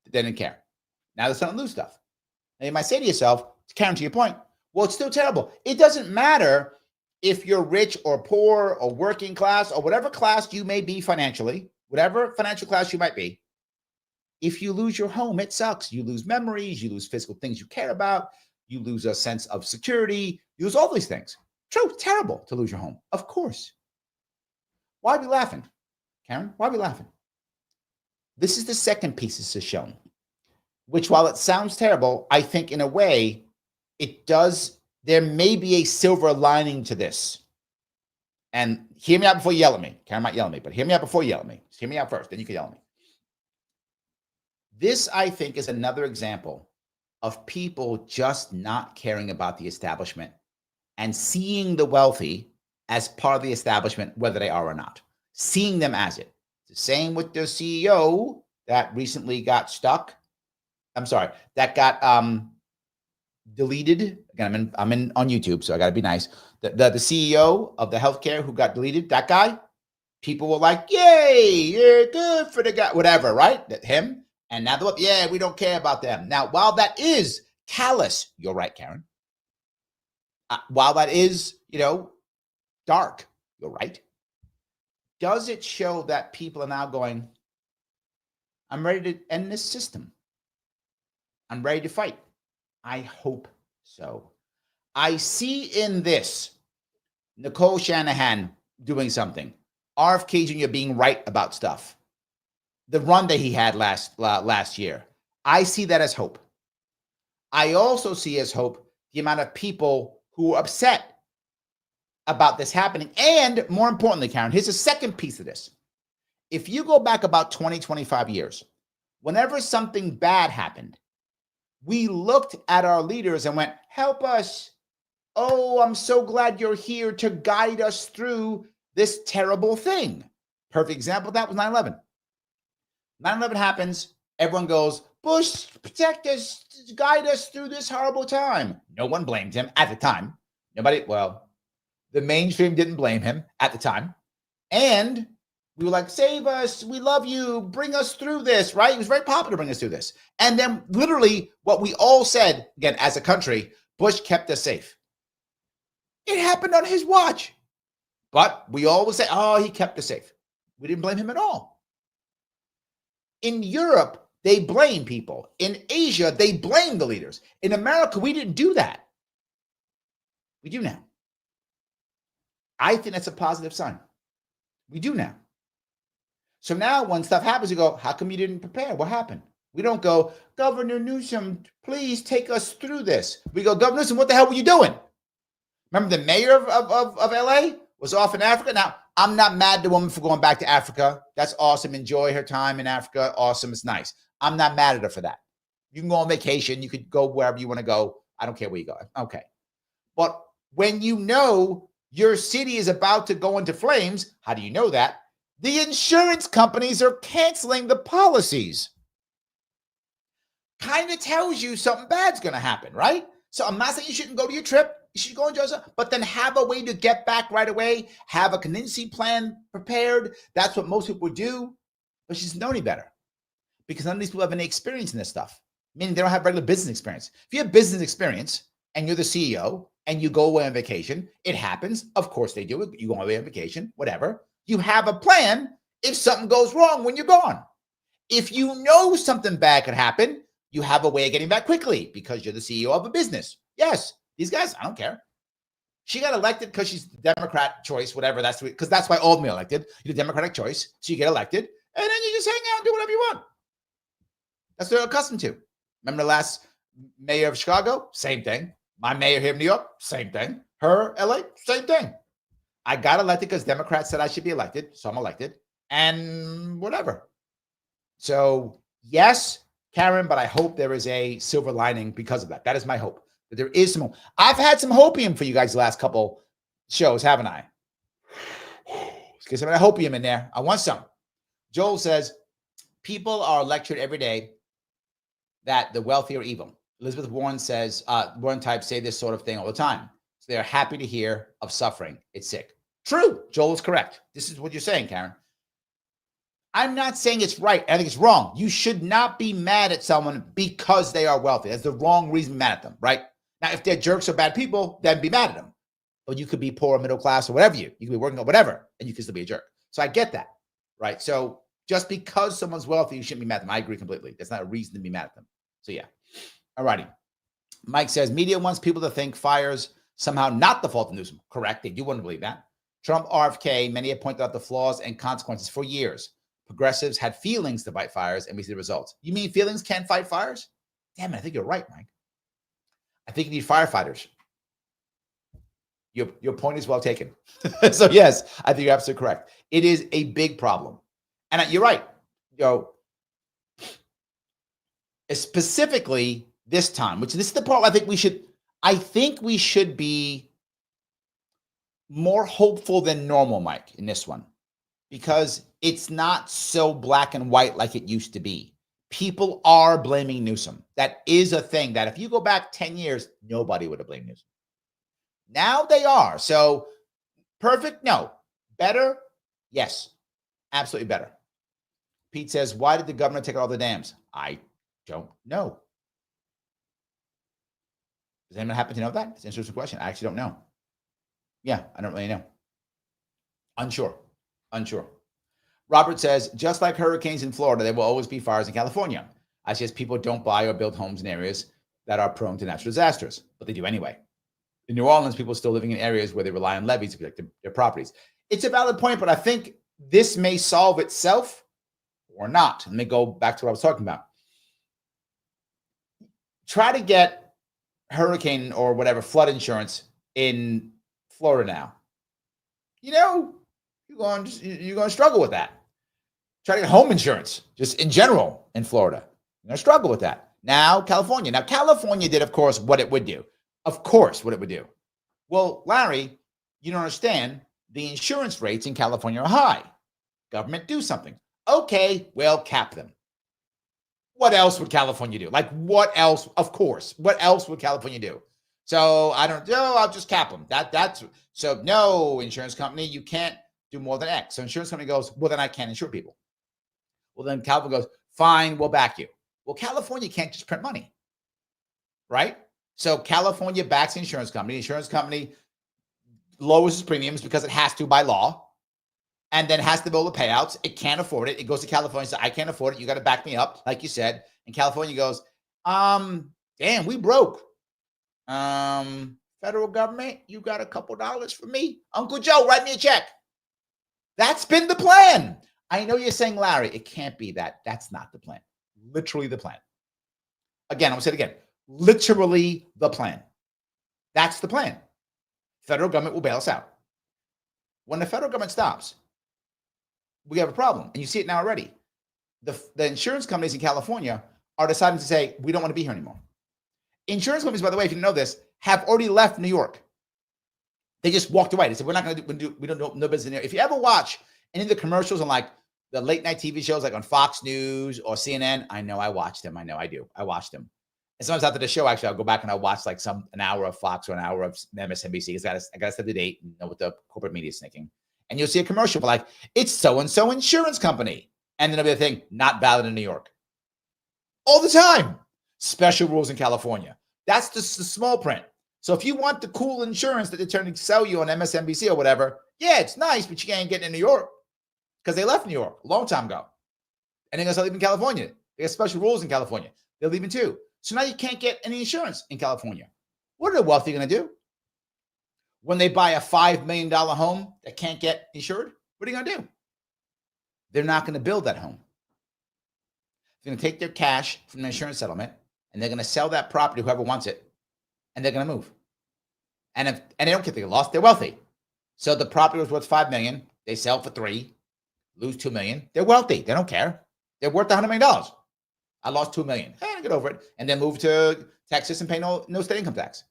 They didn't care. Now they're starting to lose stuff. Now you might say to yourself, Karen, to your point, well, it's still terrible. It doesn't matter if you're rich or poor or working class or whatever class you may be financially, whatever financial class you might be. If you lose your home, it sucks. You lose memories, you lose physical things you care about, you lose a sense of security, you lose all these things. True, terrible to lose your home, of course. Why are we laughing, Karen? Why are we laughing? This is the second piece this is shown, which while it sounds terrible, I think in a way it does, there may be a silver lining to this. And hear me out before you yell at me. Karen might yell at me, but hear me out before you yell at me. Just hear me out first, then you can yell at me. This, I think, is another example of people just not caring about the establishment and seeing the wealthy as part of the establishment, whether they are or not, seeing them as it. It's the same with the CEO that recently got stuck. I'm sorry, that got deleted. Again, I'm in on YouTube, so I got to be nice. The CEO of the healthcare who got deleted, that guy, people were like, yay, you're good for the guy, whatever, right? Him. And now they're, yeah, we don't care about them. Now, while that is callous, you're right, Karen. While that is, dark, you're right. Does it show that people are now going, I'm ready to end this system? I'm ready to fight. I hope so. I see in this Nicole Shanahan doing something, RFK Jr. being right about stuff, the run that he had last year. I see that as hope. I also see as hope the amount of people who are upset about this happening. And more importantly, Karen, here's a second piece of this. If you go back about 20, 25 years, whenever something bad happened, we looked at our leaders and went, help us. Oh, I'm so glad you're here to guide us through this terrible thing. Perfect example of that was 9/11. 9/11 happens. Everyone goes, Bush, protect us, guide us through this horrible time. No one blamed him at the time. Nobody, well, the mainstream didn't blame him at the time. And we were like, save us. We love you. Bring us through this, right? It was very popular to bring us through this. And then literally what we all said, again, as a country, Bush kept us safe. It happened on his watch. But we always say, oh, he kept us safe. We didn't blame him at all. In Europe, they blame people. In Asia, they blame the leaders. In America, we didn't do that. We do now. I think that's a positive sign. We do now. So now when stuff happens, you go, how come you didn't prepare? What happened? We don't go, Governor Newsom, please take us through this. We go, Governor Newsom, what the hell were you doing? Remember the mayor of LA was off in Africa? Now, I'm not mad at the woman for going back to Africa. That's awesome. Enjoy her time in Africa. Awesome. It's nice. I'm not mad at her for that. You can go on vacation. You could go wherever you want to go. I don't care where you go. Okay. But when you know your city is about to go into flames, how do you know that? The insurance companies are canceling the policies. Kind of tells you something bad's going to happen, right? So I'm not saying you shouldn't go to your trip. You should go enjoy yourself, but then have a way to get back right away. Have a contingency plan prepared. That's what most people do, but she doesn't know any better because none of these people have any experience in this stuff, meaning they don't have regular business experience. If you have business experience and you're the CEO and you go away on vacation, it happens. Of course they do it. You go away on vacation, whatever. You have a plan if something goes wrong when you're gone. If you know something bad could happen, you have a way of getting back quickly because you're the CEO of a business. Yes. These guys, I don't care. She got elected because she's the Democrat choice, whatever. That's because that's why all of them are elected. You're the Democratic choice. So you get elected, and then you just hang out and do whatever you want. That's what they're accustomed to. Remember the last mayor of Chicago? Same thing. My mayor here in New York? Same thing. Her, LA? Same thing. I got elected because Democrats said I should be elected, so I'm elected, and whatever. So yes, Karen, but I hope there is a silver lining because of that. That is my hope. That there is some hope. I've had some hopium for you guys the last couple shows, haven't I? Let's get some of that hopium in there. I want some. Joel says, people are lectured every day that the wealthy are evil. Elizabeth Warren says, Warren types say this sort of thing all the time. So they're happy to hear of suffering. It's sick. True. Joel is correct. This is what you're saying, Karen. I'm not saying it's right. I think it's wrong. You should not be mad at someone because they are wealthy. That's the wrong reason to be mad at them, right? Now, if they're jerks or bad people, then be mad at them. But you could be poor or middle class or whatever you could be working on whatever, and you could still be a jerk. So I get that, right? So just because someone's wealthy, you shouldn't be mad at them. I agree completely. That's not a reason to be mad at them. So yeah. All righty. Mike says, media wants people to think fires somehow not the fault of Newsom. Correct. They do want to believe that. Trump, RFK, many have pointed out the flaws and consequences for years. Progressives had feelings to fight fires, and we see the results. You mean feelings can't fight fires? Damn it, I think you're right, Mike. I think you need firefighters. Your point is well taken. So yes, I think you're absolutely correct. It is a big problem. And you're right. Specifically this time, which this is the part I think we should be more hopeful than normal, Mike, in this one. Because it's not so black and white like it used to be. People are blaming Newsom. That is a thing that if you go back 10 years, nobody would have blamed Newsom. Now they are. So perfect? No. Better? Yes. Absolutely better. Pete says, why did the governor take out all the dams? I don't know. Does anyone happen to know that? It's an interesting question. I actually don't know. Yeah, I don't really know. Unsure. Robert says, just like hurricanes in Florida, there will always be fires in California. I suggest people don't buy or build homes in areas that are prone to natural disasters, but they do anyway. In New Orleans, people are still living in areas where they rely on levees to protect their properties. It's a valid point, but I think this may solve itself or not. Let me go back to what I was talking about. Try to get hurricane or whatever flood insurance in Florida now. You know, you're going to struggle with that. Try to get home insurance just in general in Florida. You're going to struggle with that. Now, California. Now, California did, of course, what it would do. Of course, what it would do. Well, Larry, you don't understand. The insurance rates in California are high. Government, do something. Okay, well, cap them. What else would California do? Like, what else? Of course. What else would California do? So I don't know. I'll just cap them. That's so no, insurance company, you can't do more than X. So insurance company goes, well, then I can't insure people. Well, then California goes, fine, we'll back you. Well, California can't just print money, right? So California backs the insurance company. The insurance company lowers its premiums because it has to by law, and then has to bill the payouts. It can't afford it. It goes to California and says, I can't afford it. You got to back me up, like you said. And California goes, damn, we broke. Federal government, you got a couple dollars for me? Uncle Joe, write me a check. That's been the plan. I know you're saying, Larry, it can't be that. That's not the plan. Literally the plan. Again, I'm going to say it again. Literally the plan. That's the plan. Federal government will bail us out. When the federal government stops, we have a problem. And you see it now already. The insurance companies in California are deciding to say, we don't want to be here anymore. Insurance companies, by the way, if you know this, have already left New York. They just walked away. They said, we're not going to do, we don't know no business in there. If you ever watch any of the commercials on like the late night TV shows, like on Fox News or CNN, I know I watch them. I know I do. I watch them. And sometimes after the show, actually, I'll go back and I'll watch like an hour of Fox or an hour of MSNBC because I got to stay up to date and know what the corporate media is thinking. And you'll see a commercial for like, it's so-and-so insurance company. And then there'll be a thing, not valid in New York. All the time. Special rules in California. That's just the small print. So if you want the cool insurance that they're trying to sell you on MSNBC or whatever, yeah, it's nice, but you can't get it in New York because they left New York a long time ago. And they're going to start leaving California. They have special rules in California. They're leaving too. So now you can't get any insurance in California. What are the wealthy going to do? When they buy a $5 million home that can't get insured, what are you going to do? They're not going to build that home. They're going to take their cash from the insurance settlement and they're going to sell that property, whoever wants it, and they're going to move. And they don't get the loss, they're wealthy. So the property was worth $5 million. They sell for $3 million, lose $2 million. They're wealthy. They don't care. They're worth $100 million. I lost $2 million. Hey, get over it. And then move to Texas and pay no state income tax.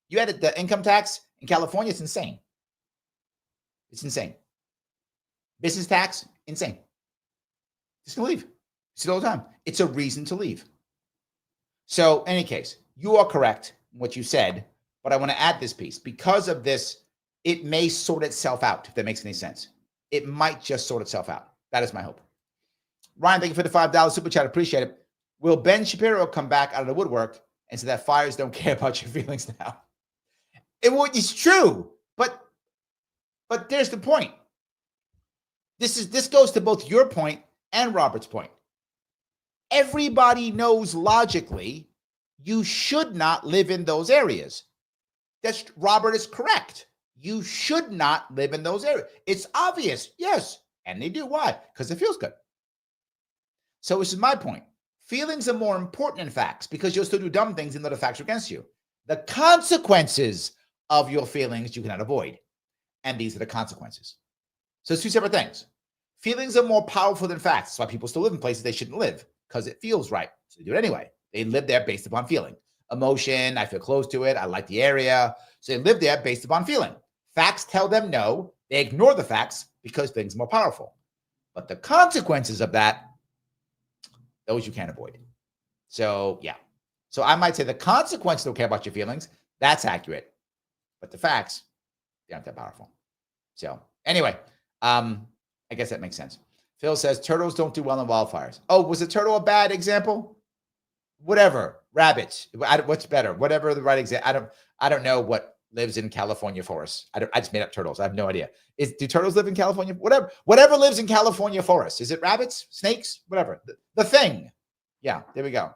You added the income tax in California, it's insane. It's insane. Business tax, insane. Just gonna leave. You see it all the time. It's a reason to leave. So, in any case, you are correct in what you said, but I want to add this piece. Because of this, it may sort itself out, if that makes any sense. It might just sort itself out. That is my hope. Ryan, thank you for the $5 super chat. Appreciate it. Will Ben Shapiro come back out of the woodwork and say that fires don't care about your feelings now? It's true, but there's the point. This goes to both your point and Robert's point. Everybody knows logically you should not live in those areas. Robert is correct. You should not live in those areas. It's obvious, yes, and they do. Why? Because it feels good. So this is my point. Feelings are more important than facts because you'll still do dumb things even though the facts are against you. The consequences of your feelings you cannot avoid. And these are the consequences. So it's two separate things. Feelings are more powerful than facts. That's why people still live in places they shouldn't live because it feels right. So they do it anyway. They live there based upon feeling. Emotion, I feel close to it. I like the area. So they live there based upon feeling. Facts tell them no. They ignore the facts because things are more powerful. But the consequences of that, those you can't avoid. So, yeah. So I might say the consequences don't care about your feelings. That's accurate. But the facts, they aren't that powerful. So, anyway, I guess that makes sense. Phil says, turtles don't do well in wildfires. Oh, was a turtle a bad example? Whatever. Rabbits. What's better? Whatever the right example. I don't know what lives in California forests. I just made up turtles. I have no idea. Do turtles live in California? Whatever lives in California forests. Is it rabbits, snakes, whatever? The thing. Yeah, there we go.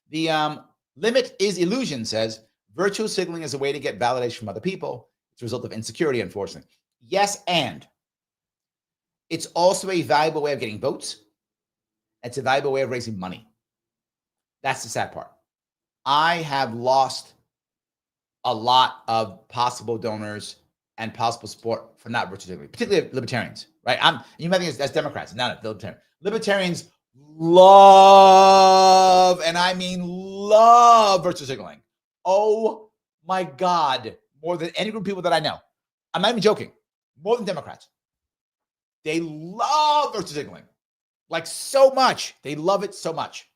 The limit is illusion says virtual signaling is a way to get validation from other people. It's a result of insecurity, unfortunately. Yes, and it's also a valuable way of getting votes. It's a valuable way of raising money. That's the sad part. I have lost a lot of possible donors and possible support for not virtual signaling, particularly libertarians, right? You might think that's Democrats, not libertarians. Libertarians love, and I mean love, virtual signaling. Oh my God, more than any group of people that I know. I'm not even joking. More than Democrats. They love virtual signaling, like so much. They love it so much.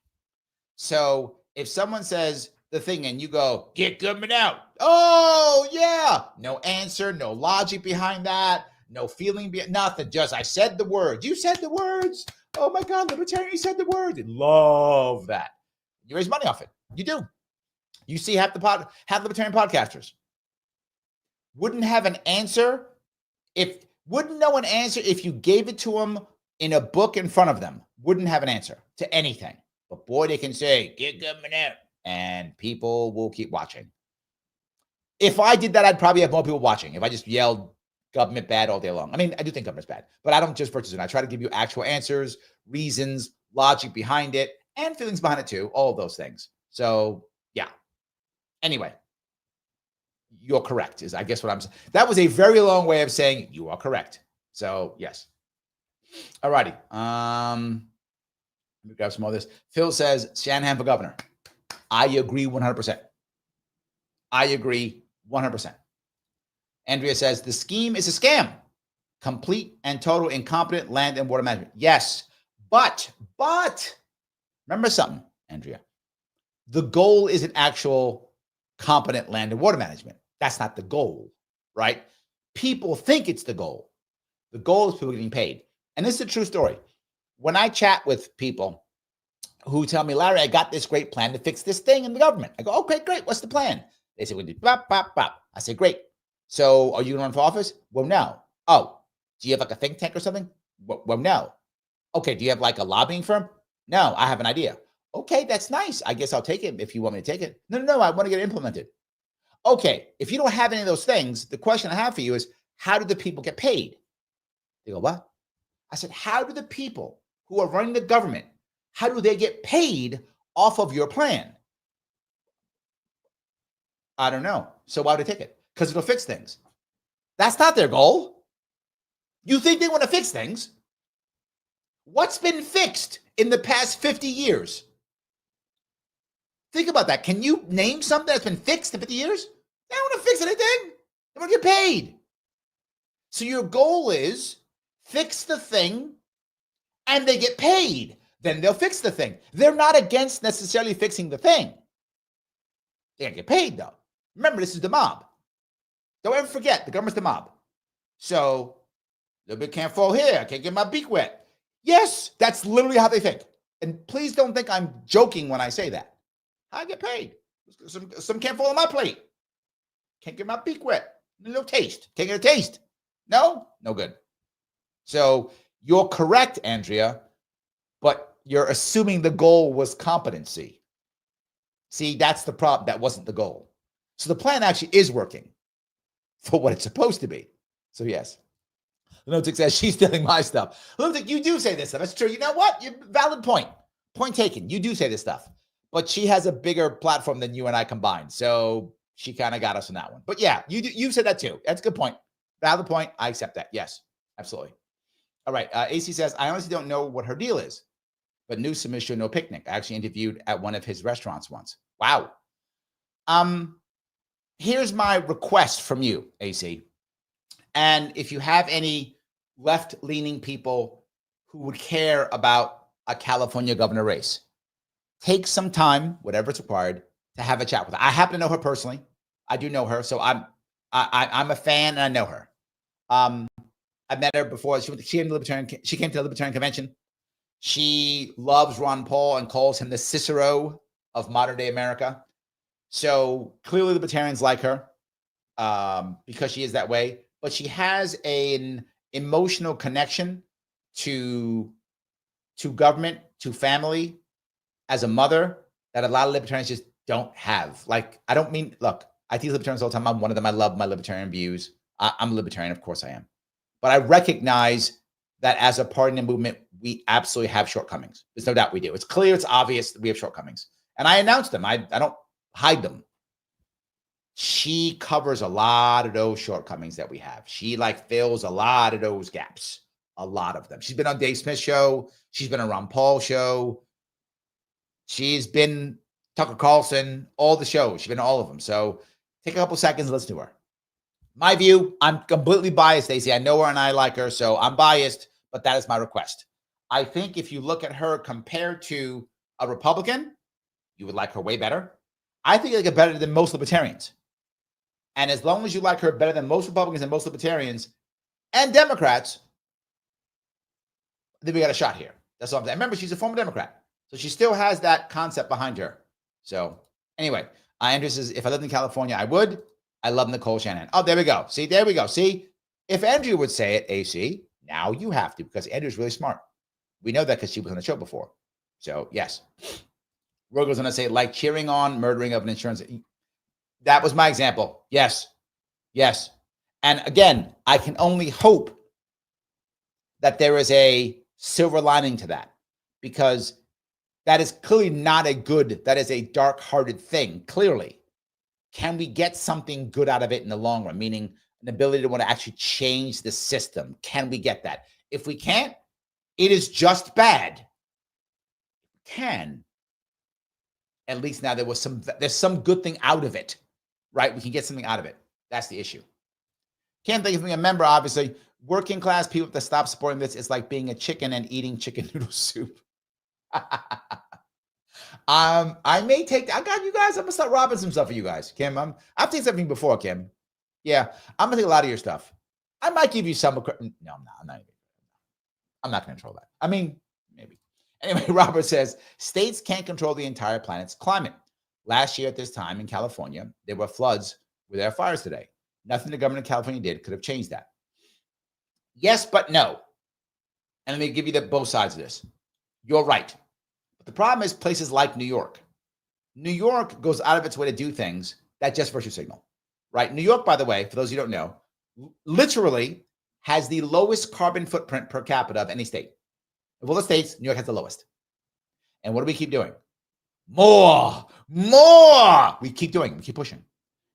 So if someone says the thing and you go, get government out. Oh, yeah. No answer, no logic behind that, no feeling, nothing. Just, I said the words. You said the words. Oh my God, libertarian, you said the words. They love that. You raise money off it. You do. You see half libertarian podcasters wouldn't have an answer wouldn't know an answer if you gave it to them in a book in front of them. Wouldn't have an answer to anything. But boy, they can say, get government out. And people will keep watching. If I did that, I'd probably have more people watching. If I just yelled government bad all day long. I mean, I do think government's bad, but I don't just virtue it. I try to give you actual answers, reasons, logic behind it, and feelings behind it too. All of those things. So yeah. Anyway, you're correct is I guess what I'm saying. That was a very long way of saying you are correct. So yes. All righty. Let me grab some more of this. Phil says Shanahan for governor. I agree 100%. I agree 100%. Andrea says the scheme is a scam. Complete and total incompetent land and water management. Yes, but remember something, Andrea. The goal is an actual competent land and water management. That's not the goal, right? People think it's the goal. The goal is people getting paid. And this is a true story. When I chat with people who tell me, Larry, I got this great plan to fix this thing in the government. I go, okay, great. What's the plan? They say, we do bop, bop, bop. I say, great. So are you going to run for office? Well, no. Oh, do you have like a think tank or something? Well, no. Okay, do you have like a lobbying firm? No, I have an idea. Okay, that's nice. I guess I'll take it if you want me to take it. No, I want to get it implemented. Okay, if you don't have any of those things, the question I have for you is, how do the people get paid? They go, what? I said, how do the people who are running the government, how do they get paid off of your plan? I don't know. So why would they take it? Because it'll fix things. That's not their goal. You think they want to fix things? What's been fixed in the past 50 years? Think about that. Can you name something that's been fixed in 50 years? They don't want to fix anything. They want to get paid. So your goal is fix the thing and they get paid. Then they'll fix the thing. They're not against necessarily fixing the thing. They gotta get paid though. Remember, this is the mob. Don't ever forget, the government's the mob. So, a little bit can't fall here. I can't get my beak wet. Yes, that's literally how they think. And please don't think I'm joking when I say that. I get paid. Some can't fall on my plate. Can't get my beak wet. A little taste. Can't get a taste. No good. So you're correct, Andrea, but you're assuming the goal was competency. See, that's the problem. That wasn't the goal. So the plan actually is working for what it's supposed to be. So yes. Lunatic says she's stealing my stuff. Lunatic, you do say this stuff. That's true. You know what? Valid point. Point taken. You do say this stuff. But she has a bigger platform than you and I combined. So she kind of got us on that one. But yeah, you said that too. That's a good point. Valid point. I accept that. Yes, absolutely. All right. AC says, I honestly don't know what her deal is, but new submission, no picnic. I actually interviewed at one of his restaurants once. Wow. Here's my request from you, AC. And if you have any left-leaning people who would care about a California governor race, take some time, whatever it's required, to have a chat with her. I happen to know her personally. I do know her, so I'm a fan and I know her. I met her before. She came to the Libertarian Convention. She loves Ron Paul and calls him the Cicero of modern day America. So clearly libertarians like her because she is that way. But she has an emotional connection to government, to family, as a mother that a lot of libertarians just don't have. Like, I don't mean, look, I tease libertarians all the time. I'm one of them. I love my libertarian views. I'm a libertarian. Of course I am. But I recognize that as a party and a movement, we absolutely have shortcomings. There's no doubt we do. It's clear, it's obvious that we have shortcomings. And I announced them. I don't hide them. She covers a lot of those shortcomings that we have. She like fills a lot of those gaps, a lot of them. She's been on Dave Smith's show. She's been on Ron Paul's show. She's been Tucker Carlson, all the shows. She's been on all of them. So take a couple seconds and listen to her. My view, I'm completely biased, Stacey. I know her and I like her, so I'm biased, but that is my request. I think if you look at her compared to a Republican, you would like her way better. I think you like her better than most libertarians. And as long as you like her better than most Republicans and most libertarians and Democrats, then we got a shot here. That's all I'm saying. Remember, she's a former Democrat, so she still has that concept behind her. So anyway, Andrew says, if I lived in California, I would. I love Nicole Shanahan. Oh, there we go. See, there we go. See, if Andrew would say it, AC, now you have to, because Andrew's really smart. We know that because she was on the show before. So yes. Rogo's going to say, like cheering on murdering of an insurance. That was my example. Yes. Yes. And again, I can only hope that there is a silver lining to that, because that is clearly not a good, that is a dark-hearted thing, clearly. Can we get something good out of it in the long run? Meaning an ability to want to actually change the system. Can we get that? If we can't, it is just bad. Can. At least now there's some good thing out of it, right? We can get something out of it. That's the issue. Can't think of being a member, obviously. Working class people that stop supporting this, it's like being a chicken and eating chicken noodle soup. I may take, I got you guys. I'm gonna start robbing some stuff for you guys. Kim, I've taken something before, Kim. Yeah, I'm gonna take a lot of your stuff. I might give you some. No, I'm not gonna control that. I mean, maybe. Anyway, Robert says, states can't control the entire planet's climate. Last year at this time in California, there were floods where there are fires today. Nothing the government of California did could have changed that. Yes, but no. And let me give you both sides of this. You're right. But the problem is places like New York. New York goes out of its way to do things that just virtue signal, right? New York, by the way, for those who don't know, literally has the lowest carbon footprint per capita of any state. Of all the states, New York has the lowest. And what do we keep doing? More. We keep doing. We keep pushing.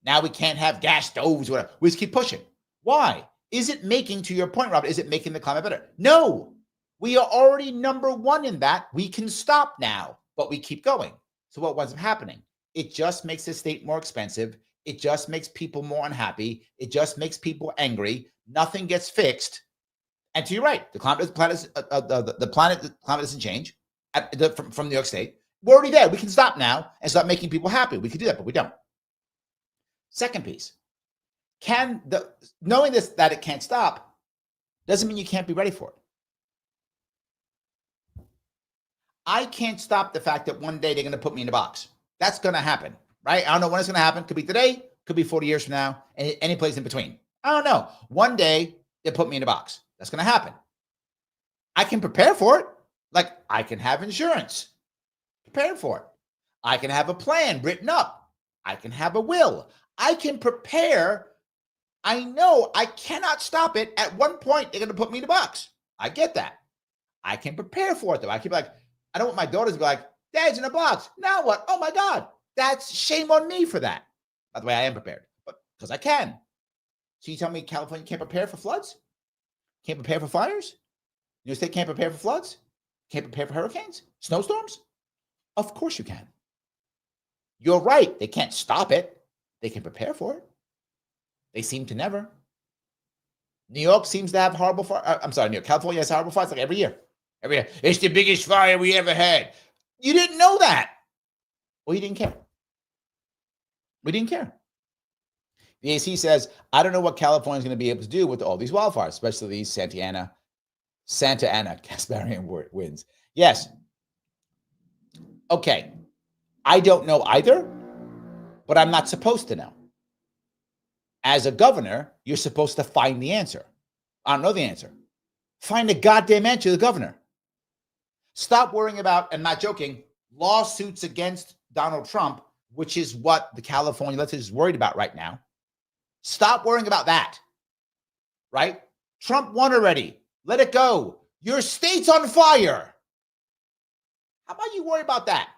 Now we can't have gas stoves, whatever. We just keep pushing. Why? Is it making, to your point, Robert, is it making the climate better? No. We are already number one in that. We can stop now, but we keep going. So what winds up happening? It just makes the state more expensive. It just makes people more unhappy. It just makes people angry. Nothing gets fixed. And to your right, the climate doesn't change from New York State. We're already there. We can stop now and start making people happy. We can do that, but we don't. Second piece, knowing this that it can't stop doesn't mean you can't be ready for it. I can't stop the fact that one day they're going to put me in a box. That's going to happen, right? I don't know when it's going to happen. Could be today, could be 40 years from now, and any place in between. I don't know. One day they put me in a box. That's going to happen. I can prepare for it. Like, I can have insurance prepared for it. I can have a plan written up. I can have a will. I can prepare. I know I cannot stop it. At one point, they're going to put me in a box. I get that. I can prepare for it, though. I can be like, I don't want my daughters to be like, Dad's in a box. Now what? Oh, my God. That's shame on me for that. By the way, I am prepared, but because I can. So you tell me California can't prepare for floods? Can't prepare for fires? New York State can't prepare for floods? Can't prepare for hurricanes? Snowstorms? Of course you can. You're right. They can't stop it. They can prepare for it. They seem to never. New York seems to have horrible fire. I'm sorry, New York. California has horrible fires like every year. Every year. It's the biggest fire we ever had. You didn't know that. Well, you didn't care. We didn't care. The AC says, I don't know what California is going to be able to do with all these wildfires, especially these Santa Ana Casparian winds. Yes. Okay. I don't know either, but I'm not supposed to know. As a governor, you're supposed to find the answer. I don't know the answer. Find the goddamn answer to the governor. Stop worrying about, and not joking, lawsuits against Donald Trump, which is what the California legislature is worried about right now. Stop worrying about that, right? Trump won already. Let it go. Your state's on fire. How about you worry about that?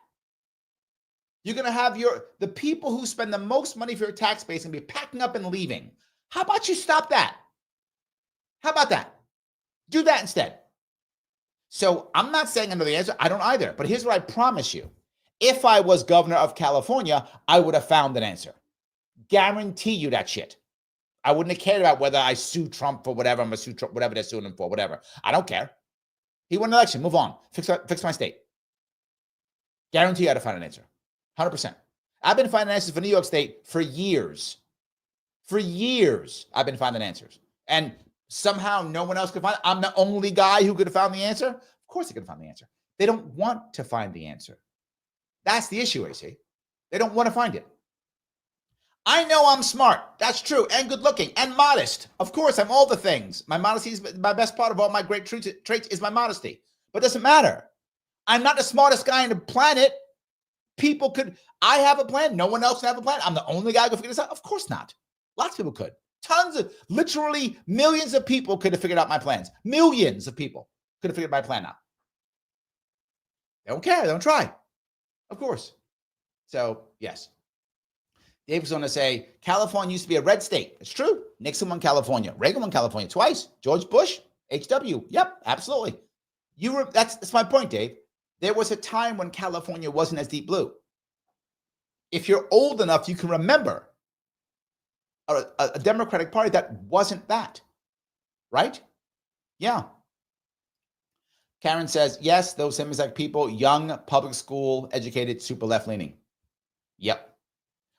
You're going to have the people who spend the most money for your tax base and be packing up and leaving. How about you stop that? How about that? Do that instead. So I'm not saying I know the answer. I don't either. But here's what I promise you. If I was governor of California, I would have found an answer. Guarantee you that shit. I wouldn't have cared about whether I sue Trump for whatever. I'm going to sue Trump, whatever they're suing him for, whatever. I don't care. He won an election. Move on. Fix my state. Guarantee I'd have found an answer. 100%. I've been finding answers for New York State for years. For years, I've been finding answers. And somehow no one else could find it. I'm the only guy who could have found the answer. Of course they could have found the answer. They don't want to find the answer. That's the issue, AC. They don't want to find it. I know I'm smart. That's true. And good looking and modest. Of course, I'm all the things. My modesty is my best part of all my great traits is my modesty. But it doesn't matter. I'm not the smartest guy on the planet. I have a plan. No one else can have a plan. I'm the only guy who can figure this out. Of course not. Lots of people could. Literally millions of people could have figured out my plans. Millions of people could have figured my plan out. They don't care. They don't try. Of course. So, yes. Dave was going to say, California used to be a red state. It's true. Nixon won California. Reagan won California twice. George Bush, HW. Yep, absolutely. That's my point, Dave. There was a time when California wasn't as deep blue. If you're old enough, you can remember a Democratic Party that wasn't that, right? Yeah. Karen says, yes, those like people, young, public school, educated, super left-leaning. Yep.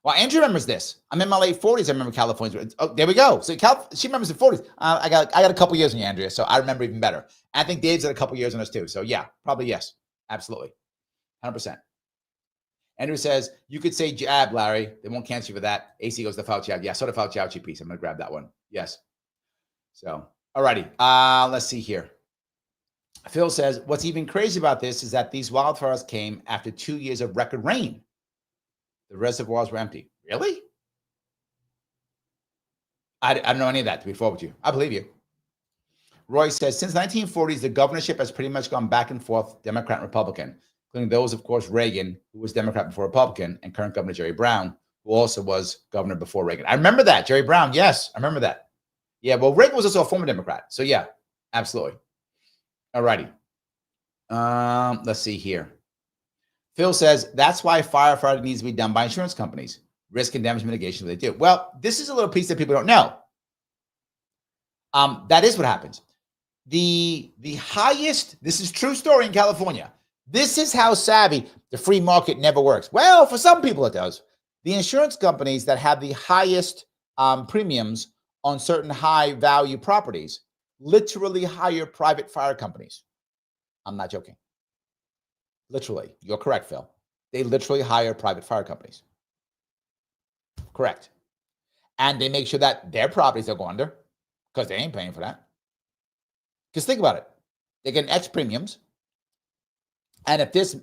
Well, Andrew remembers this. I'm in my late 40s. I remember California. Oh, there we go. So she remembers the 40s. I got a couple years on you, Andrea, so I remember even better. I think Dave's got a couple years on us too. So yeah, probably yes. Absolutely. 100%. Andrew says, you could say jab, Larry. They won't cancel you for that. AC goes to Fauci out. Yeah, so the Fauci out piece. I'm going to grab that one. Yes. So, all righty. Let's see here. Phil says, what's even crazy about this is that these wildfires came after 2 years of record rain. The reservoirs were empty. Really? I don't know any of that, to be forward with you. I believe you. Roy says, since the 1940s, the governorship has pretty much gone back and forth, Democrat and Republican, including those, of course, Reagan, who was Democrat before Republican, and current Governor Jerry Brown, who also was governor before Reagan. I remember that. Jerry Brown. Yes, I remember that. Yeah, well, Reagan was also a former Democrat. So, yeah, absolutely. All righty. Let's see here. Phil says, that's why firefighting needs to be done by insurance companies. Risk and damage mitigation, they do. Well, this is a little piece that people don't know. That is what happens. The highest, this is true story in California. This is how savvy the free market never works. Well, for some people it does. The insurance companies that have the highest premiums on certain high value properties literally hire private fire companies. I'm not joking. Literally. You're correct, Phil. They literally hire private fire companies. Correct. And they make sure that their properties don't go under because they ain't paying for that. Because think about it. They get X premiums. And if this,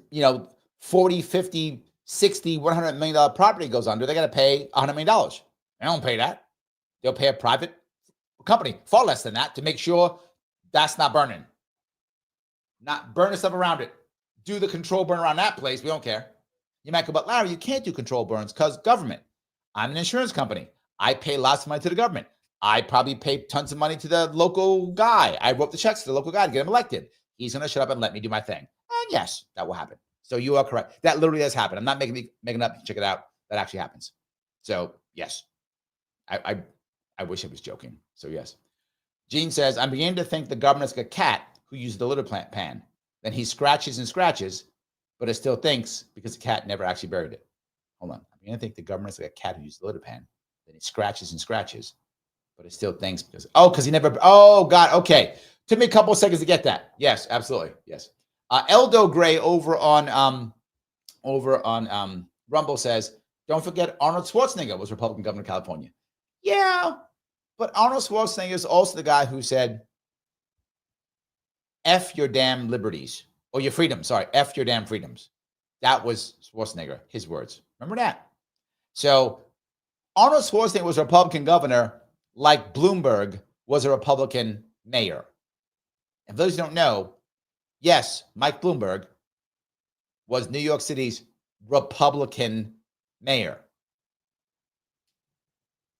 40, 50, 60, $100 million property goes under, they got to pay $100 million. They don't pay that. They'll pay a private company far less than that to make sure that's not burning. Not burn the stuff around it. Do the control burn around that place. We don't care. You might go, but Larry, you can't do control burns because government. I'm an insurance company. I pay lots of money to the government. I probably pay tons of money to the local guy. I wrote the checks to the local guy to get him elected. He's going to shut up and let me do my thing. And yes, that will happen. So you are correct. That literally does happen. I'm not making up. Check it out. That actually happens. So yes, I wish I was joking. So yes. Gene says, I'm beginning to think the government's like a cat who uses the litter pan. Then he scratches and scratches, but it still thinks because the cat never actually buried it. Hold on. I'm beginning to think the government's like a cat who uses the litter pan. Then he scratches and scratches, but it still thinks because he never. Oh God. Okay. Took me a couple of seconds to get that. Yes, absolutely. Yes. Eldo Gray over on Rumble says, don't forget Arnold Schwarzenegger was Republican governor of California. Yeah, but Arnold Schwarzenegger is also the guy who said, F your damn liberties or your freedoms. Sorry, F your damn freedoms. That was Schwarzenegger, his words. Remember that? So Arnold Schwarzenegger was a Republican governor, like Bloomberg was a Republican mayor. And for those who don't know, yes, Mike Bloomberg was New York City's Republican mayor.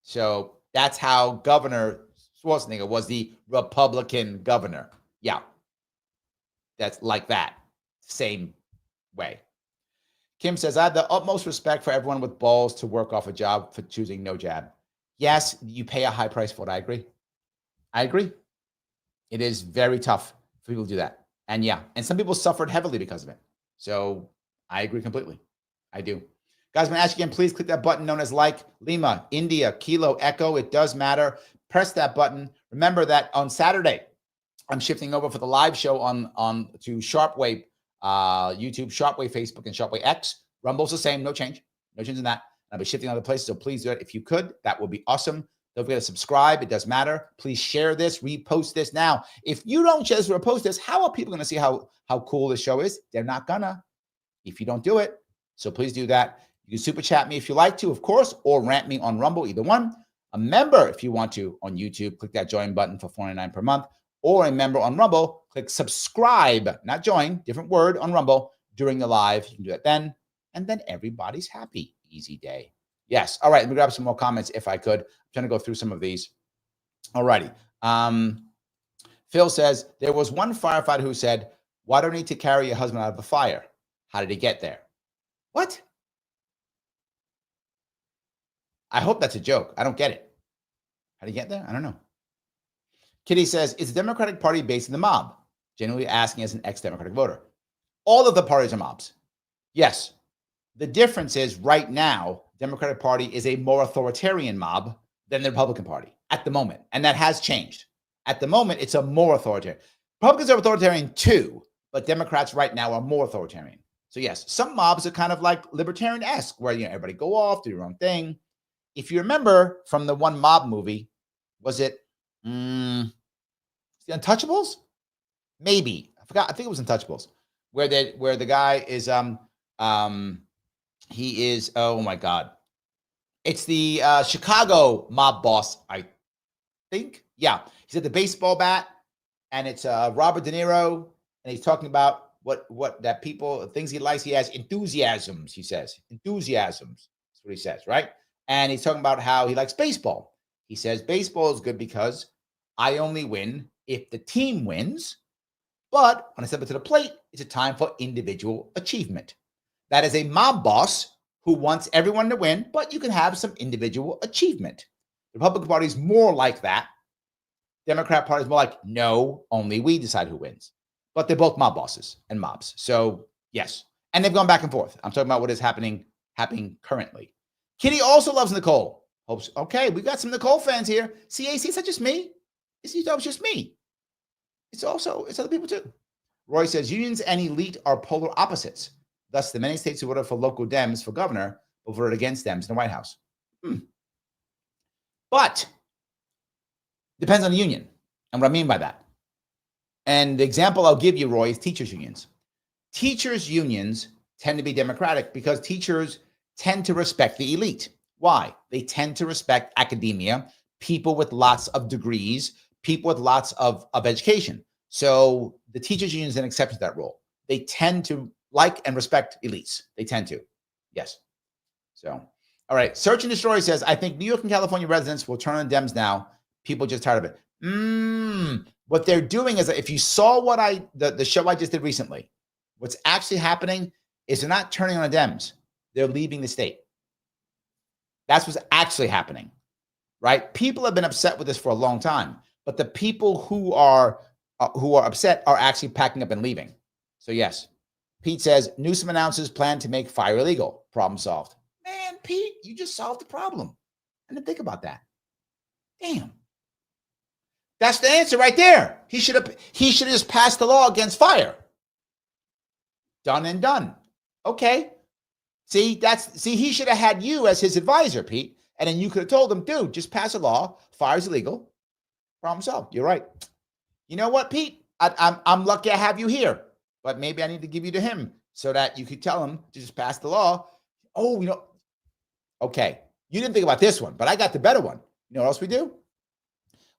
So that's how Governor Schwarzenegger was the Republican governor. Yeah. That's like that. Same way. Kim says, I have the utmost respect for everyone with balls to work off a job for choosing no jab. Yes, you pay a high price for it. I agree. I agree. It is very tough for people to do that. And yeah, and some people suffered heavily because of it. So I agree completely. I do. Guys, I'm going to ask you again, please click that button known as like. Lima, India, Kilo, Echo. It does matter. Press that button. Remember that on Saturday, I'm shifting over for the live show on to Sharpe Way YouTube, Sharpe Way Facebook, and Sharpe Way X. Rumble's the same. No change. No change in that. I'll be shifting other places, so please do it. If you could, that would be awesome. Don't forget to subscribe. It does matter. Please share this, repost this. Now, if you don't share this or repost this, how are people going to see how cool this show is? They're not gonna if you don't do it. So please do that. You can super chat me if you like to, of course, or rant me on Rumble, either one. A member, if you want to, on YouTube, click that join button for $49 per month. Or a member on Rumble, click subscribe, not join, different word on Rumble during the live. You can do that then, and then everybody's happy. Easy day. Yes. All right. Let me grab some more comments if I could. I'm trying to go through some of these. All righty. Phil says, there was one firefighter who said, why do I need to carry your husband out of a fire? How did he get there? What? I hope that's a joke. I don't get it. How did he get there? I don't know. Kitty says, is the Democratic Party based in the mob? Genuinely asking as an ex-Democratic voter. All of the parties are mobs. Yes. The difference is right now, Democratic Party is a more authoritarian mob than the Republican Party at the moment. And that has changed. At the moment, it's a more authoritarian. Republicans are authoritarian too, but Democrats right now are more authoritarian. So yes, some mobs are kind of like libertarian-esque, where everybody go off, do your own thing. If you remember from the one mob movie, was it The Untouchables? Maybe. I forgot. I think it was Untouchables, where the guy is he is, oh my God. It's the Chicago mob boss, I think. Yeah. He's at the baseball bat, and it's Robert De Niro, and he's talking about what that people, things he likes. He has enthusiasms, he says. Enthusiasms. That's what he says, right? And he's talking about how he likes baseball. He says, baseball is good because I only win if the team wins. But when I step up to the plate, it's a time for individual achievement. That is a mob boss who wants everyone to win, but you can have some individual achievement. The Republican Party is more like that. Democrat Party is more like, no, only we decide who wins. But they're both mob bosses and mobs. So, yes. And they've gone back and forth. I'm talking about what is happening currently. Kitty also loves Nicole. Hopes. Okay, we got some Nicole fans here. CAC, it's not just me. It's just me. It's other people too. Roy says, unions and elite are polar opposites. Thus, the many states who voted for local Dems for governor will vote against Dems in the White House. But depends on the union and what I mean by that. And the example I'll give you, Roy, is teachers' unions. Teachers' unions tend to be Democratic because teachers tend to respect the elite. Why? They tend to respect academia, people with lots of degrees, people with lots of education. So the teachers' union is an exception to that rule. They tend to like and respect elites. They tend to. Yes. So, all right. Search and Destroy says, I think New York and California residents will turn on Dems now. People just tired of it. What they're doing is, if you saw what the show I just did recently, what's actually happening is they're not turning on the Dems. They're leaving the state. That's what's actually happening, right? People have been upset with this for a long time, but the people who are upset are actually packing up and leaving. So yes, Pete says, Newsom announces plan to make fire illegal. Problem solved. Man, Pete, you just solved the problem. I didn't think about that. Damn. That's the answer right there. He should have just passed the law against fire. Done and done. Okay. See, he should have had you as his advisor, Pete. And then you could have told him, dude, just pass a law. Fire's illegal. Problem solved. You're right. You know what, Pete? I'm lucky I have you here, but maybe I need to give you to him so that you could tell them to just pass the law. Oh, okay, you didn't think about this one, but I got the better one. You know what else we do?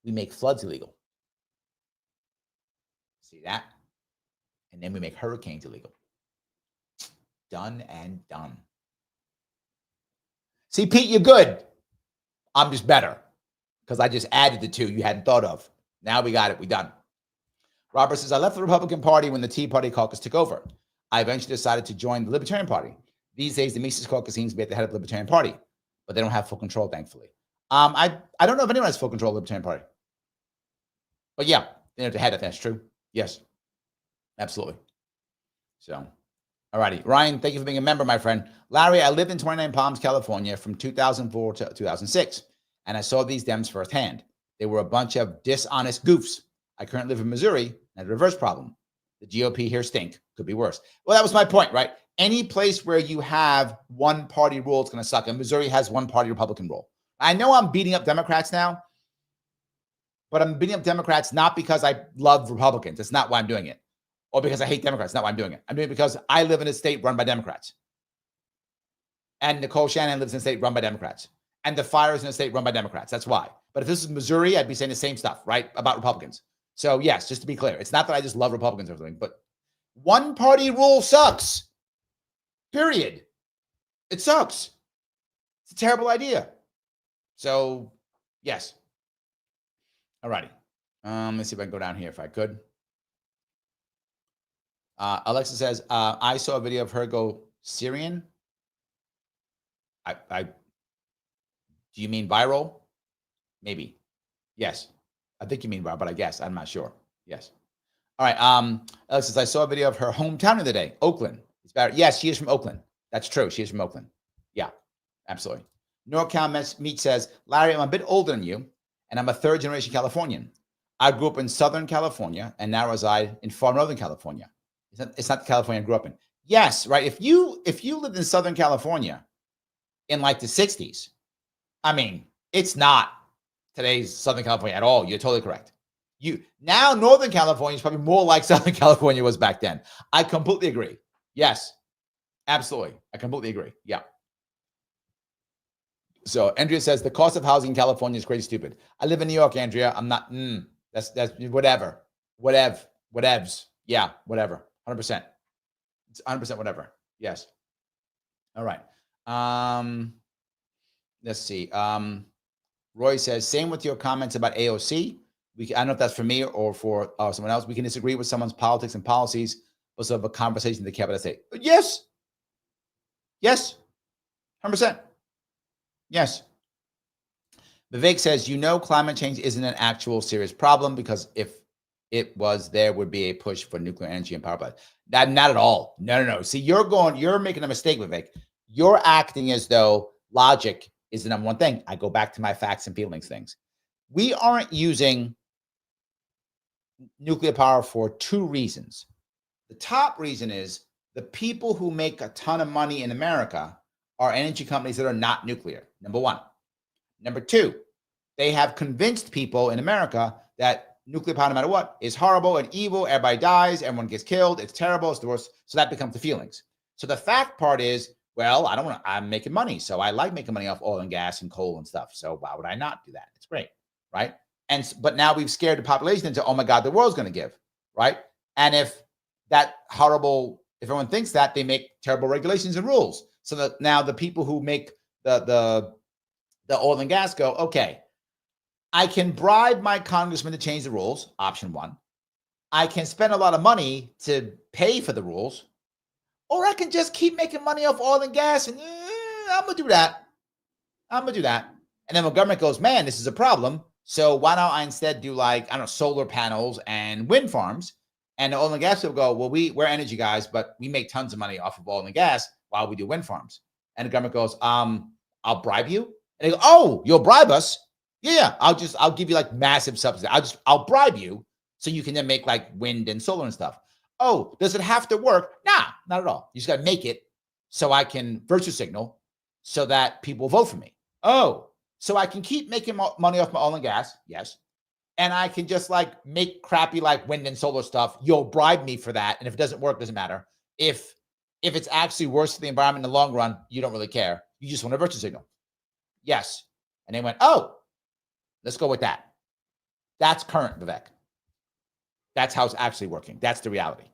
We make floods illegal. See that? And then we make hurricanes illegal. Done and done. See, Pete, you're good. I'm just better because I just added the two you hadn't thought of. Now we got it. We done. Robert says, I left the Republican Party when the Tea Party caucus took over. I eventually decided to join the Libertarian Party. These days, the Mises caucus seems to be at the head of the Libertarian Party, but they don't have full control, thankfully. I don't know if anyone has full control of the Libertarian Party. But yeah, they're at the head, if that's true. Yes, absolutely. So, all righty. Ryan, thank you for being a member, my friend. Larry, I lived in 29 Palms, California from 2004 to 2006, and I saw these Dems firsthand. They were a bunch of dishonest goofs. I currently live in Missouri, and had a reverse problem. The GOP here stink. Could be worse. Well, that was my point, right? Any place where you have one party rule, it's going to suck. And Missouri has one party Republican rule. I know I'm beating up Democrats now, but I'm beating up Democrats not because I love Republicans. That's not why I'm doing it. Or because I hate Democrats. That's not why I'm doing it. I'm doing it because I live in a state run by Democrats. And Nicole Shanahan lives in a state run by Democrats. And the fire is in a state run by Democrats. That's why. But if this is Missouri, I'd be saying the same stuff, right? About Republicans. So yes, just to be clear, it's not that I just love Republicans or everything, but one party rule sucks. Period. It sucks. It's a terrible idea. So yes. All righty. Let's see if I can go down here if I could. Alexa says, I saw a video of her go Syrian. Do you mean viral? Maybe. Yes. I think you mean viral, but I guess. I'm not sure. Yes. All right. Alexa says, I saw a video of her hometown the other day, Oakland. It's better. Yes, she is from Oakland. That's true. She is from Oakland. Yeah, absolutely. NorCal Meat says, Larry, I'm a bit older than you, and I'm a third-generation Californian. I grew up in Southern California and now reside in far Northern California. It's not the California I grew up in. Yes, right. If you lived in Southern California in like the 60s, I mean, it's not today's Southern California at all. You're totally correct. Now Northern California is probably more like Southern California was back then. I completely agree. Yes, absolutely. I completely agree. Yeah. So Andrea says the cost of housing in California is crazy stupid. I live in New York, Andrea. I'm not. That's whatever. Whatevs. Yeah, whatever. 100%. It's 100% whatever. Yes. All right. Let's see. Roy says, same with your comments about AOC. I don't know if that's for me or for someone else. We can disagree with someone's politics and policies, but sort of a conversation in the cabinet state. Yes. Yes. 100%. Yes. Vivek says, climate change isn't an actual serious problem because if it was, there would be a push for nuclear energy and power plants. Not at all. No. See, you're making a mistake, Vivek. You're acting as though logic is the number one thing. I go back to my facts and feelings things. We aren't using nuclear power for two reasons. The top reason is the people who make a ton of money in America are energy companies that are not nuclear, number one. Number two, they have convinced people in America that nuclear power, no matter what, is horrible and evil. Everybody dies. Everyone gets killed. It's terrible. It's the worst. So that becomes the feelings. So the fact part is, well, I'm making money. So I like making money off oil and gas and coal and stuff. So why would I not do that? It's great. Right. But now we've scared the population into, oh my God, the world's going to give. Right. And if everyone thinks that, they make terrible regulations and rules. So that now the people who make the oil and gas go, okay, I can bribe my congressman to change the rules. Option one. I can spend a lot of money to pay for the rules, or I can just keep making money off oil and gas. And I'm going to do that. And then when government goes, man, this is a problem. So why don't I instead do solar panels and wind farms? And the oil and gas people go, well, we're energy guys, but we make tons of money off of oil and gas while we do wind farms. And the government goes, I'll bribe you. And they go, oh, you'll bribe us? Yeah, I'll give you massive subsidy. I'll bribe you so you can then make wind and solar and stuff. Oh, does it have to work? Nah, not at all. You just got to make it so I can virtue signal so that people vote for me. Oh, so I can keep making money off my oil and gas. Yes. And I can just make crappy wind and solar stuff. You'll bribe me for that. And if it doesn't work, it doesn't matter. If If it's actually worse for the environment in the long run, you don't really care. You just want a virtue signal. Yes. And they went, oh, let's go with that. That's current, Vivek. That's how it's actually working. That's the reality.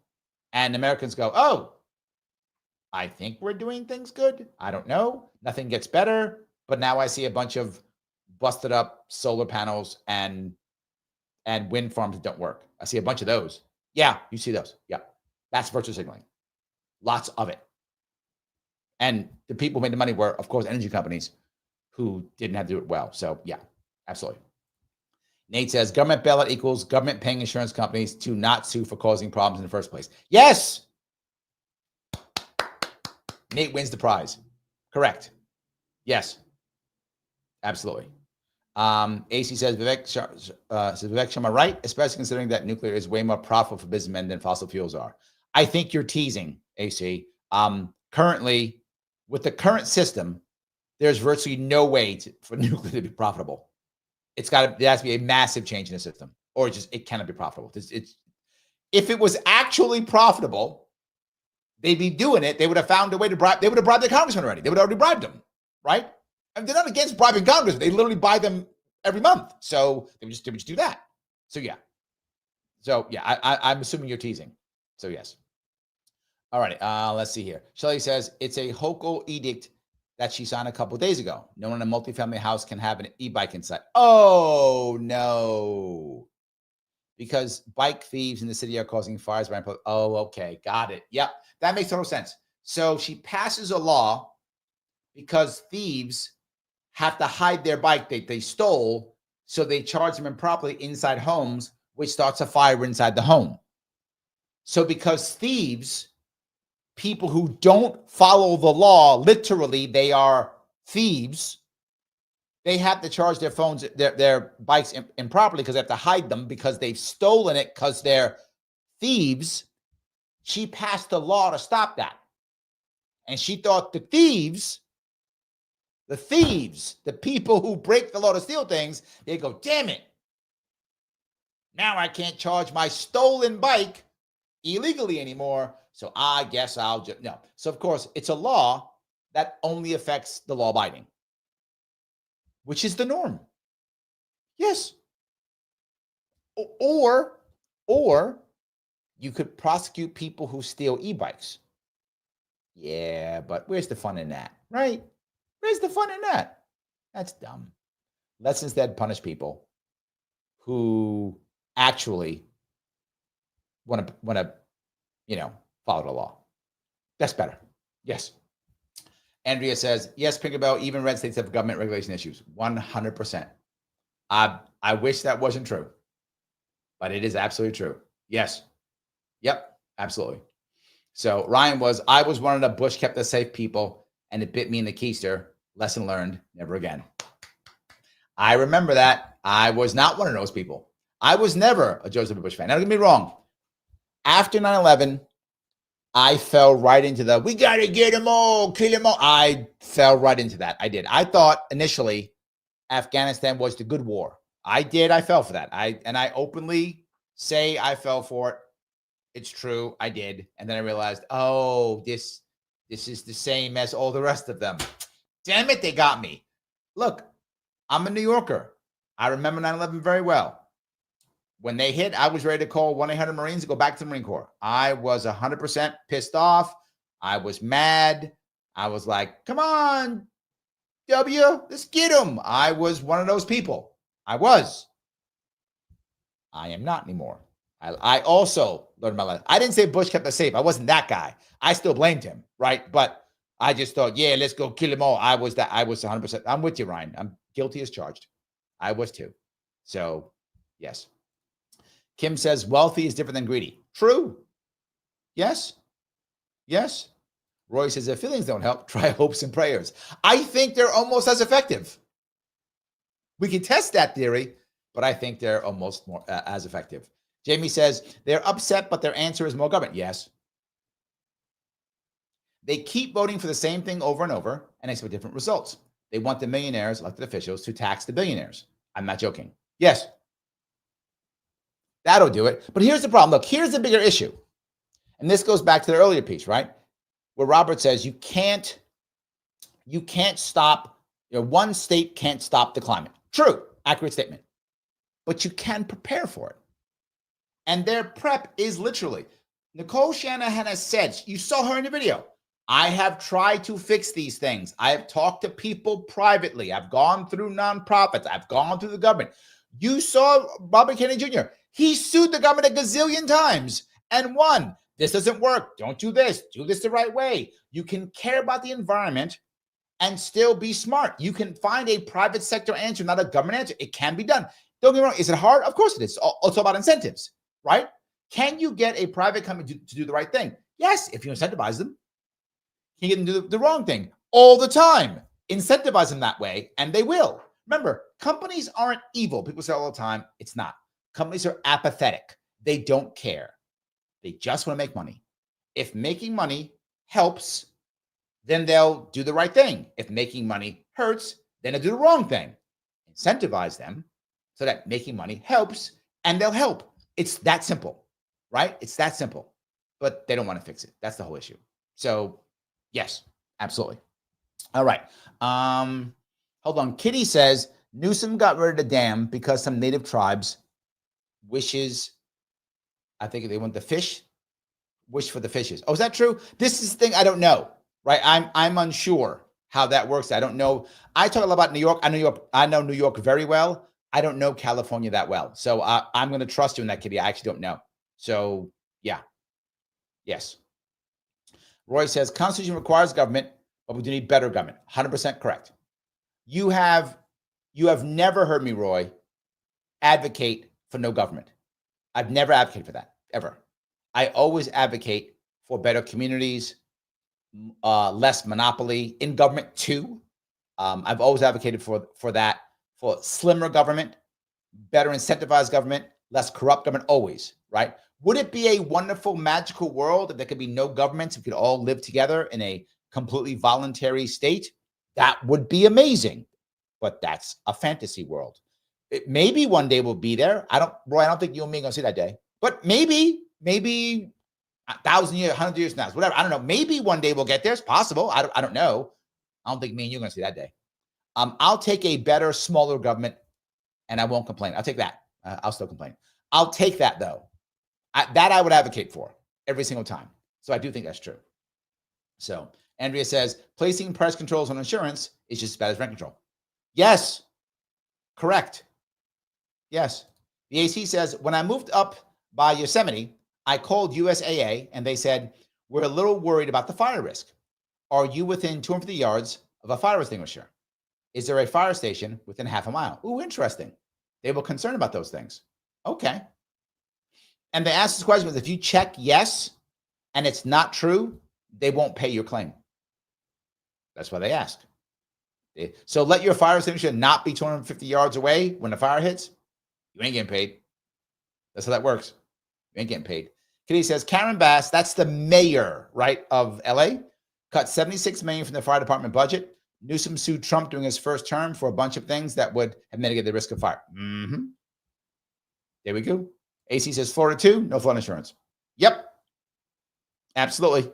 And Americans go, oh, I think we're doing things good. I don't know. Nothing gets better. But now I see a bunch of busted up solar panels and wind farms that don't work. I see a bunch of those. Yeah, you see those. Yeah. That's virtue signaling. Lots of it. And the people who made the money were, of course, energy companies who didn't have to do it well. So yeah, absolutely. Nate says government bailout equals government paying insurance companies to not sue for causing problems in the first place. Yes. Nate wins the prize. Correct. Yes. Absolutely. AC says Vivek Sharma right, especially considering that nuclear is way more profitable for businessmen than fossil fuels are. I think you're teasing, AC. Currently, with the current system, there's virtually no way for nuclear to be profitable. There has to be a massive change in the system, or it cannot be profitable. If it was actually profitable, they'd be doing it. They would have found a way to bribe. They would have bribed the congressman already. They would have already bribed them, right? I mean, they're not against bribing Congress. They literally buy them every month. So they would just do that. So yeah. I'm assuming you're teasing. So yes. All right. Let's see here. Shelley says it's a Hochul edict that she signed a couple of days ago. No one in a multifamily house can have an e-bike inside. Oh no. Because bike thieves in the city are causing fires. Oh, okay. Got it. Yep. That makes total sense. So she passes a law because thieves have to hide their bike that they stole. So they charge them improperly inside homes, which starts a fire inside the home. So because thieves, people who don't follow the law, literally, they are thieves. They have to charge their phones, their bikes improperly because they have to hide them because they've stolen it because they're thieves. She passed a law to stop that. And she thought the people who break the law to steal things, they go, damn it. Now I can't charge my stolen bike illegally anymore. So I guess I'll just, no. So of course, it's a law that only affects the law abiding, which is the norm. Yes. Or you could prosecute people who steal e-bikes. Yeah, but where's the fun in that, right? Where's the fun in that? That's dumb. Let's instead punish people who actually want to, follow the law. That's better. Yes. Andrea says, yes, Pinkerbell, even red states have government regulation issues. 100%. I wish that wasn't true, but it is absolutely true. Yes. Yep, absolutely. So Ryan I was one of the Bush kept us safe people, and it bit me in the keister. Lesson learned, never again. I remember that. I was not one of those people. I was never a Joseph Bush fan. Now, don't get me wrong. After 9/11, I fell right into we got to get them all, kill them all. I fell right into that. I did. I thought initially Afghanistan was the good war. I fell for that. I openly say I fell for it. It's true. I did. And then I realized, oh, this is the same as all the rest of them. Damn it, they got me. Look, I'm a New Yorker. I remember 9/11 very well. When they hit, I was ready to call 1-800-Marines and go back to the Marine Corps. I was 100% pissed off. I was mad. I was like, come on, W, let's get them. I was one of those people. I am not anymore. I also learned my lesson. I didn't say Bush kept us safe. I wasn't that guy. I still blamed him, right? But I just thought, yeah, let's go kill them all. I was 100%. I'm with you, Ryan. I'm guilty as charged. I was too. So, yes. Kim says wealthy is different than greedy. True. Yes. Yes. Roy says if feelings don't help, try hopes and prayers. I think they're almost as effective. We can test that theory, but I think they're almost more as effective. Jamie says they're upset, but their answer is more government. Yes. They keep voting for the same thing over and over and expect different results. They want the millionaires, elected officials, to tax the billionaires. I'm not joking. Yes. That'll do it. But here's the problem. Look, here's the bigger issue. And this goes back to the earlier piece, right? where Robert says you can't stop, one state can't stop the climate. True, accurate statement. But you can prepare for it. And their prep is literally, Nicole Shanahan has said, you saw her in the video, I have tried to fix these things. I have talked to people privately. I've gone through nonprofits. I've gone through the government. You saw Robert Kennedy Jr. He sued the government a gazillion times and won. This doesn't work. Don't do this. Do this the right way. You can care about the environment and still be smart. You can find a private sector answer, not a government answer. It can be done. Don't get me wrong. Is it hard? Of course it is. It's all about incentives, right? Can you get a private company to do the right thing? Yes, if you incentivize them. Can you get them to do the wrong thing? All the time. Incentivize them that way, and they will. Remember, companies aren't evil. People say all the time, it's not. Companies are apathetic. They don't care. They just want to make money. If making money helps, then they'll do the right thing. If making money hurts, then they'll do the wrong thing. Incentivize them so that making money helps, and they'll help. It's that simple, right? It's that simple. But they don't want to fix it. That's the whole issue. So, yes, absolutely. All right. Hold on. Kitty says Newsom got rid of the dam because some native tribes wishes, I think they want the wish for the fishes. Oh, is that true? This is the thing I don't know, right? I'm unsure how that works. I don't know. I talk a lot about New York. I know New York very well. I don't know California that well. So I'm going to trust you in that, Kitty. I actually don't know. So yeah. Yes. Roy says Constitution requires government, but we do need better government. 100% correct. You have never heard me, Roy, advocate for no government. I've never advocated for that, ever. I always advocate for better communities, less monopoly in government too. I've always advocated for that, for slimmer government, better incentivized government, less corrupt government, always, right? Would it be a wonderful, magical world if there could be no governments, we could all live together in a completely voluntary state? That would be amazing, but that's a fantasy world. Maybe one day we'll be there. Roy, I don't think you and me are going to see that day, but maybe 1,000 years, 100 years now, whatever. I don't know. Maybe one day we'll get there. It's possible. I don't know. I don't think me and you are going to see that day. I'll take a better, smaller government and I won't complain. I'll take that. I'll still complain. I'll take that though. That I would advocate for every single time. So I do think that's true. So Andrea says, placing price controls on insurance is just as bad as rent control. Yes, correct. Yes. The AC says, when I moved up by Yosemite, I called USAA and they said, we're a little worried about the fire risk. Are you within 250 yards of a fire extinguisher? Is there a fire station within half a mile? Ooh, interesting. They were concerned about those things. Okay. And they asked this question, if you check yes, and it's not true, they won't pay your claim. That's why they ask. So let your fire extinguisher not be 250 yards away when the fire hits. You ain't getting paid. That's how that works. You ain't getting paid. Kitty says, Karen Bass, that's the mayor, right, of LA, cut $76 million from the fire department budget. Newsom sued Trump during his first term for a bunch of things that would have mitigated the risk of fire. Mm-hmm. There we go. AC says, Florida too, no flood insurance. Yep. Absolutely.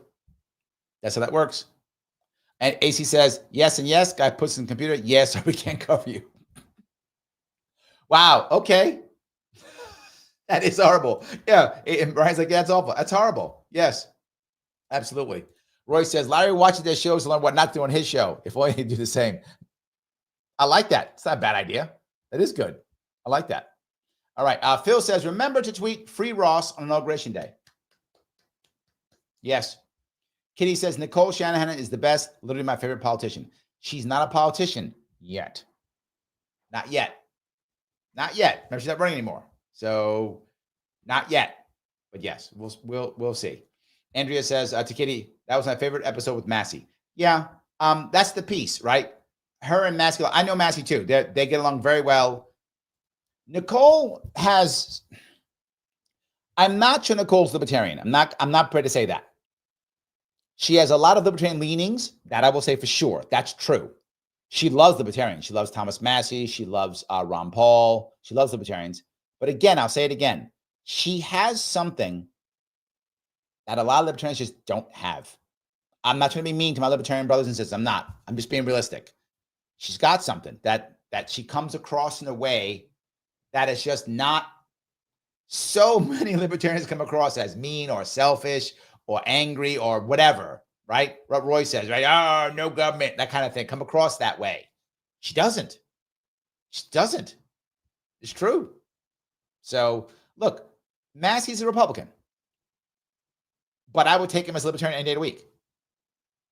That's how that works. And AC says, yes and yes. Guy puts in the computer, yes, or we can't cover you. Wow. Okay. That is horrible. Yeah. And Brian's like, yeah, that's awful. That's horrible. Yes. Absolutely. Roy says, Larry watches their shows to learn what not to do on his show. If only he'd do the same. I like that. It's not a bad idea. That is good. I like that. All right. Phil says, remember to tweet Free Ross on Inauguration Day. Yes. Kitty says, Nicole Shanahan is the best, literally my favorite politician. She's not a politician yet. Not yet. Not yet. Remember, she's not running anymore. So not yet. But yes, we'll see. Andrea says to Kitty, that was my favorite episode with Massey. Yeah. That's the piece, right? Her and Massey, I know Massey too. They get along very well. Nicole has, I'm not sure Nicole's libertarian. I'm not prepared to say that. She has a lot of libertarian leanings, that I will say for sure. That's true. She loves libertarians. She loves Thomas Massey. She loves Ron Paul. She loves libertarians. But again, I'll say it again. She has something that a lot of libertarians just don't have. I'm not trying to be mean to my libertarian brothers and sisters. I'm not. I'm just being realistic. She's got something that she comes across in a way that is just not. So many libertarians come across as mean or selfish or angry or whatever, right? What Roy says, right? Oh, no government, that kind of thing. Come across that way. She doesn't. She doesn't. It's true. So look, Massey's a Republican, but I would take him as a libertarian any day of the week.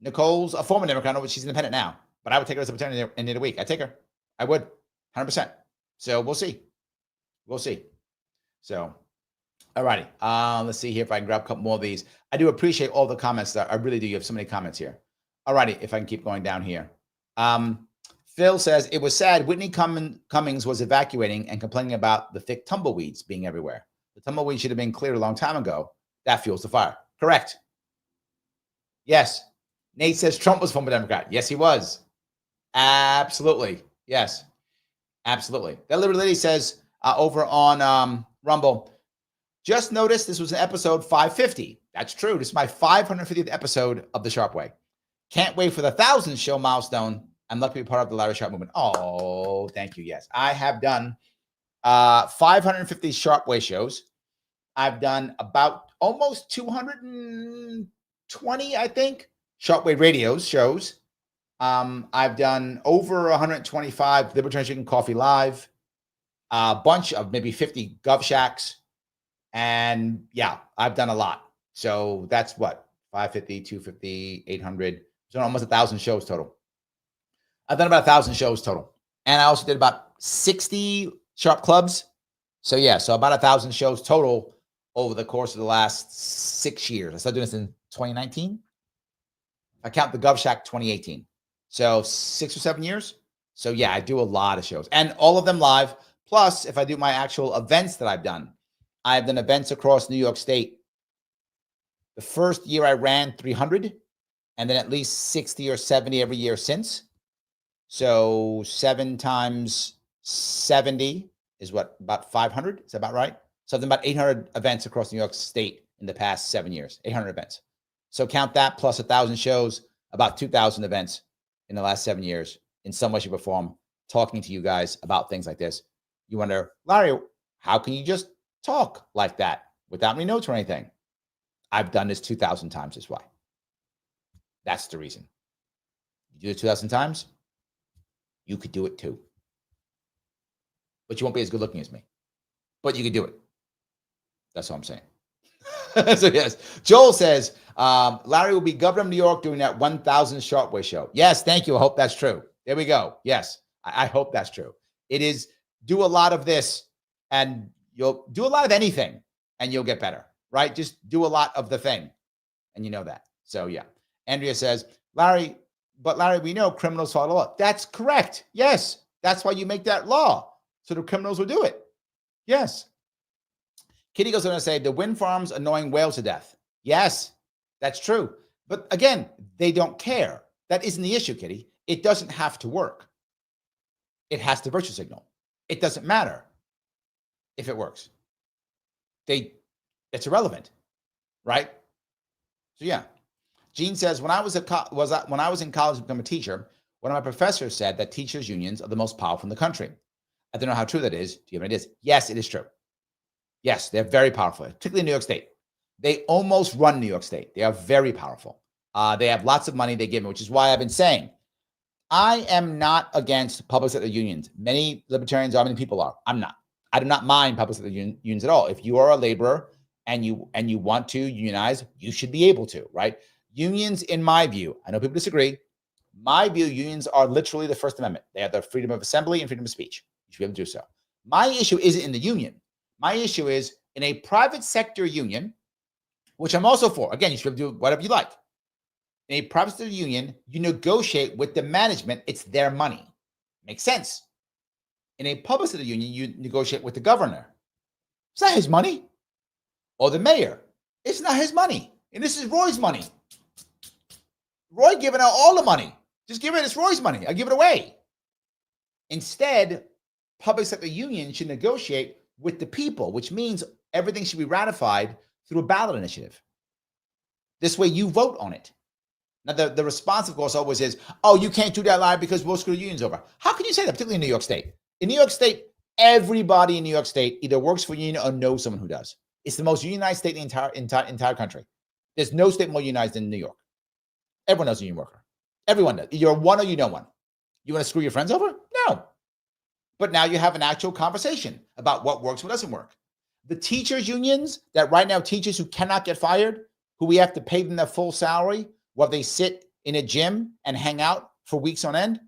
Nicole's a former Democrat, but she's independent now, but I would take her as a libertarian any day of the week. I take her. I would, 100%. So we'll see. We'll see. So, all righty. Let's see here if I can grab a couple more of these. I do appreciate all the comments. That I really do. You have so many comments here. All righty. If I can keep going down here. Phil says, it was sad Whitney Cummings was evacuating and complaining about the thick tumbleweeds being everywhere. The tumbleweeds should have been cleared a long time ago. That fuels the fire. Correct. Yes. Nate says Trump was former Democrat. Yes, he was. Absolutely. Yes. Absolutely. That Liberty Lady says over on Rumble, just noticed this was an episode 550. That's true. This is my 550th episode of the Sharpe Way. Can't wait for the 1,000 show milestone. I'm lucky to be part of the Larry Sharpe movement. Oh, thank you. Yes, I have done 550 Sharpe Way shows. I've done about almost 220, I think, Sharpe Way radio shows. I've done over 125 Libertarian Chicken Coffee Live, a bunch of maybe 50 Gov Shacks. And yeah, I've done a lot. So that's what, 550, 250, 800. So almost 1,000 shows total. I've done about 1,000 shows total. And I also did about 60 Sharpe clubs. So yeah, so about 1,000 shows total over the course of the last 6 years. I started doing this in 2019. I count the Gov Shack 2018. So 6 or 7 years. So yeah, I do a lot of shows and all of them live. Plus, if I do my actual events that I've done events across New York State. The first year I ran 300 and then at least 60 or 70 every year since. So 7 times 70 is what, about 500? Is that about right? Something about 800 events across New York State in the past 7 years, 800 events. So count that plus 1,000 shows, about 2,000 events in the last 7 years in some way, shape, or form, talking to you guys about things like this. You wonder, Larry, how can you just talk like that without any notes or anything? I've done this 2,000 times. Is why. That's the reason. You do it 2,000 times, you could do it too. But you won't be as good looking as me. But you could do it. That's all I'm saying. So yes, Joel says, Larry will be governor of New York doing that 1,000 Sharpe Way show. Yes, thank you. I hope that's true. There we go. Yes, I hope that's true. It is, do a lot of this and you'll do a lot of anything and you'll get better, right? Just do a lot of the thing and you know that. So yeah. Andrea says, Larry, we know criminals follow the law. That's correct. Yes. That's why you make that law. So the criminals will do it. Yes. Kitty goes on to say, the wind farms annoying whales to death. Yes, that's true. But again, they don't care. That isn't the issue, Kitty. It doesn't have to work. It has to virtue signal. It doesn't matter if it works. It's irrelevant, right? So yeah. Gene says, when I was in college to become a teacher, one of my professors said that teachers' unions are the most powerful in the country. I don't know how true that is. Do you have any ideas? Yes, it is true. Yes, they're very powerful, particularly in New York State. They almost run New York State. They are very powerful. They have lots of money they give me, which is why I've been saying, I am not against public sector unions. Many libertarians are, many people are. I'm not. I do not mind public sector unions at all. If you are a laborer and you want to unionize, you should be able to, right? Unions, in my view, I know people disagree. My view, unions are literally the First Amendment. They have the freedom of assembly and freedom of speech. You should be able to do so. My issue isn't in the union. My issue is in a private sector union, which I'm also for. Again, you should do whatever you like. In a private sector union, you negotiate with the management. It's their money. Makes sense. In a public sector union, you negotiate with the governor. It's not his money. Or the mayor. It's not his money. And this is Roy's money. Roy giving out all the money. Just give it. It's Roy's money. I give it away. Instead, public sector unions should negotiate with the people, which means everything should be ratified through a ballot initiative. This way you vote on it. Now, the response, of course, always is, oh, you can't do that lie because we'll screw unions over. How can you say that, particularly in New York State? In New York State, everybody in New York State either works for a union or knows someone who does. It's the most unionized state in the entire country. There's no state more unionized than New York. Everyone knows a union worker. Everyone does. You're one or you know one. You want to screw your friends over? No. But now you have an actual conversation about what works, what doesn't work. The teachers' unions that right now, teachers who cannot get fired, who we have to pay them their full salary while they sit in a gym and hang out for weeks on end.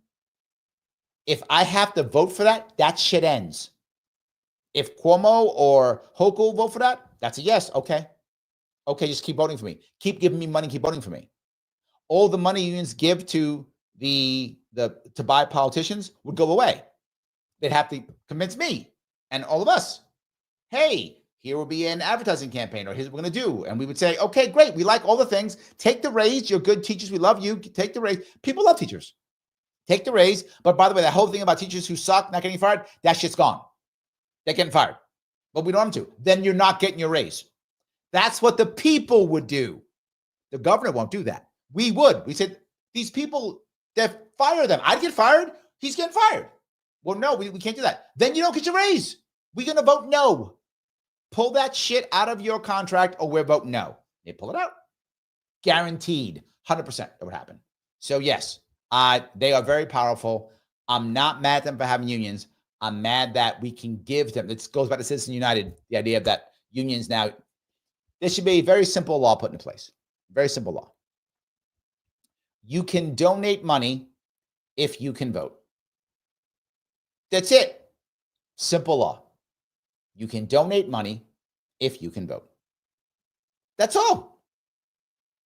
If I have to vote for that, that shit ends. If Cuomo or Hochul vote for that, that's a yes. Okay. Okay, just keep voting for me. Keep giving me money, keep voting for me. All the money unions give to to buy politicians would go away. They'd have to convince me and all of us, hey, here will be an advertising campaign, or here's what we're going to do. And we would say, okay, great. We like all the things. Take the raise. You're good teachers. We love you. Take the raise. People love teachers. Take the raise. But by the way, that whole thing about teachers who suck, not getting fired, that shit's gone. They're getting fired. But we don't want them to. Then you're not getting your raise. That's what the people would do. The governor won't do that. We would. We said, these people, they fire them. I'd get fired. He's getting fired. Well, no, we can't do that. Then you don't get your raise. We're going to vote no. Pull that shit out of your contract or we're voting no. They pull it out. Guaranteed. 100% that would happen. So yes, they are very powerful. I'm not mad at them for having unions. I'm mad that we can give them. This goes back to Citizens United, the idea of that unions now. There should be a very simple law put into place. Very simple law. You can donate money if you can vote. That's it. Simple law. You can donate money if you can vote. That's all.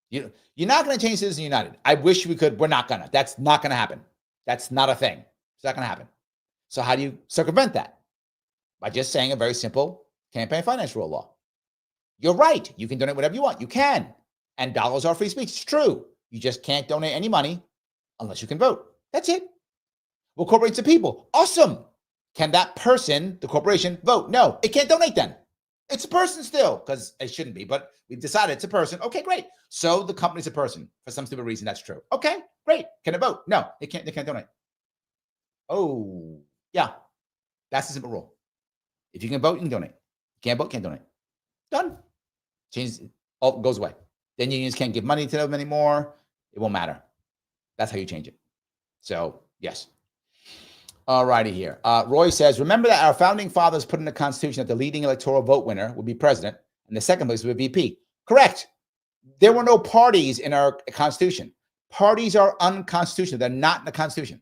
You're not going to change Citizens United. I wish we could. We're not going to. That's not going to happen. That's not a thing. It's not going to happen. So how do you circumvent that? By just saying a very simple campaign finance rule law. You're right. You can donate whatever you want. You can. And dollars are free speech. It's true. You just can't donate any money unless you can vote. That's it. Well, corporations are people. Awesome. Can that person, the corporation, vote? No, it can't donate then. It's a person still, because it shouldn't be, but we've decided it's a person. Okay, great. So the company's a person. For some stupid reason, that's true. Okay, great. Can it vote? No, they can't donate. Oh, yeah. That's the simple rule. If you can vote, you can donate. You can't vote, can't donate. Done. Change, all goes away. Then unions can't give money to them anymore. It won't matter. That's how you change it. So, yes. All righty here. Roy says, remember that our founding fathers put in the Constitution that the leading electoral vote winner would be president and the second place would be VP. Correct. There were no parties in our Constitution. Parties are unconstitutional. They're not in the Constitution.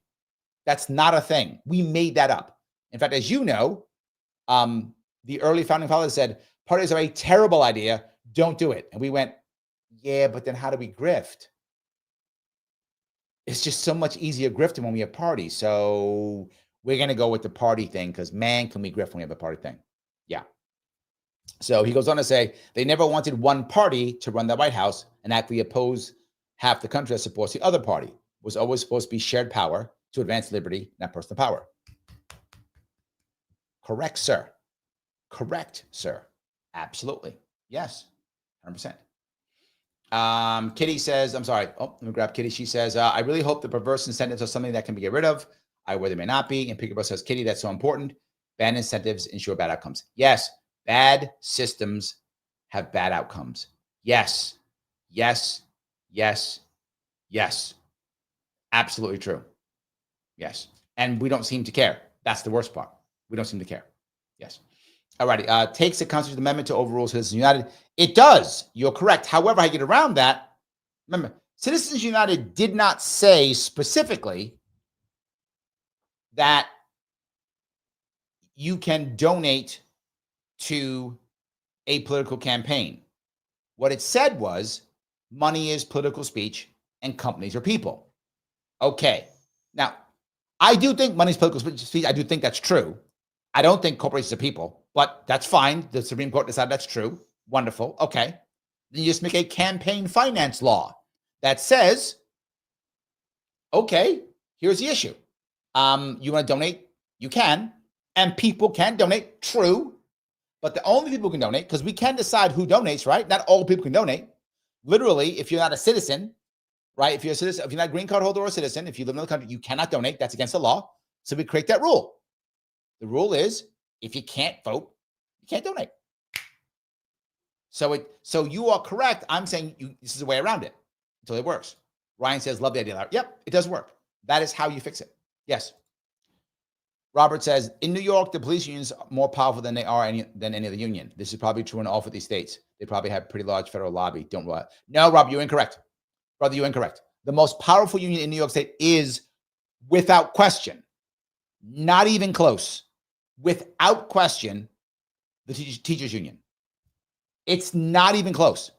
That's not a thing. We made that up. In fact, as you know, the early founding fathers said, parties are a terrible idea. Don't do it. And we went, yeah, but then how do we grift? It's just so much easier grifting when we have parties. So we're going to go with the party thing because, man, can we grift when we have a party thing? Yeah. So he goes on to say, they never wanted one party to run the White House and actually oppose half the country that supports the other party. It was always supposed to be shared power to advance liberty, not personal power. Correct, sir. Correct, sir. Absolutely. Yes. 100%. Kitty says, I'm sorry. Oh, let me grab Kitty. She says, I really hope the perverse incentives are something that can be get rid of. Where they may not be. And Pickerball says, Kitty, that's so important. Bad incentives ensure bad outcomes. Yes. Bad systems have bad outcomes. Yes. Yes. Yes. Yes. Absolutely true. Yes. And we don't seem to care. That's the worst part. We don't seem to care. Yes. All righty. Takes the Constitutional Amendment to overrule Citizens United. It does. You're correct. However, I get around that. Remember, Citizens United did not say specifically that you can donate to a political campaign. What it said was money is political speech and companies are people. Okay. Now, I do think money is political speech. I do think that's true. I don't think corporations are people, but that's fine. The Supreme Court decided that's true. Wonderful. Okay. Then you just make a campaign finance law that says, okay, here's the issue. You want to donate? You can. And people can donate. True. But the only people who can donate, because we can decide who donates, right? Not all people can donate. Literally, if you're not a citizen, right? If you're a citizen, if you're not a green card holder or a citizen, if you live in another country, you cannot donate. That's against the law. So we create that rule. The rule is if you can't vote, you can't donate. So you are correct. I'm saying this is a way around it until it works. Ryan says, love the idea. Yep, it does work. That is how you fix it. Yes. Robert says, in New York, the police unions are more powerful than they are than any other union. This is probably true in all 50 states. They probably have pretty large federal lobby. Don't worry. No, Rob, you're incorrect. Brother, you're incorrect. The most powerful union in New York State is, without question, not even close, without question, the teachers union. It's not even close.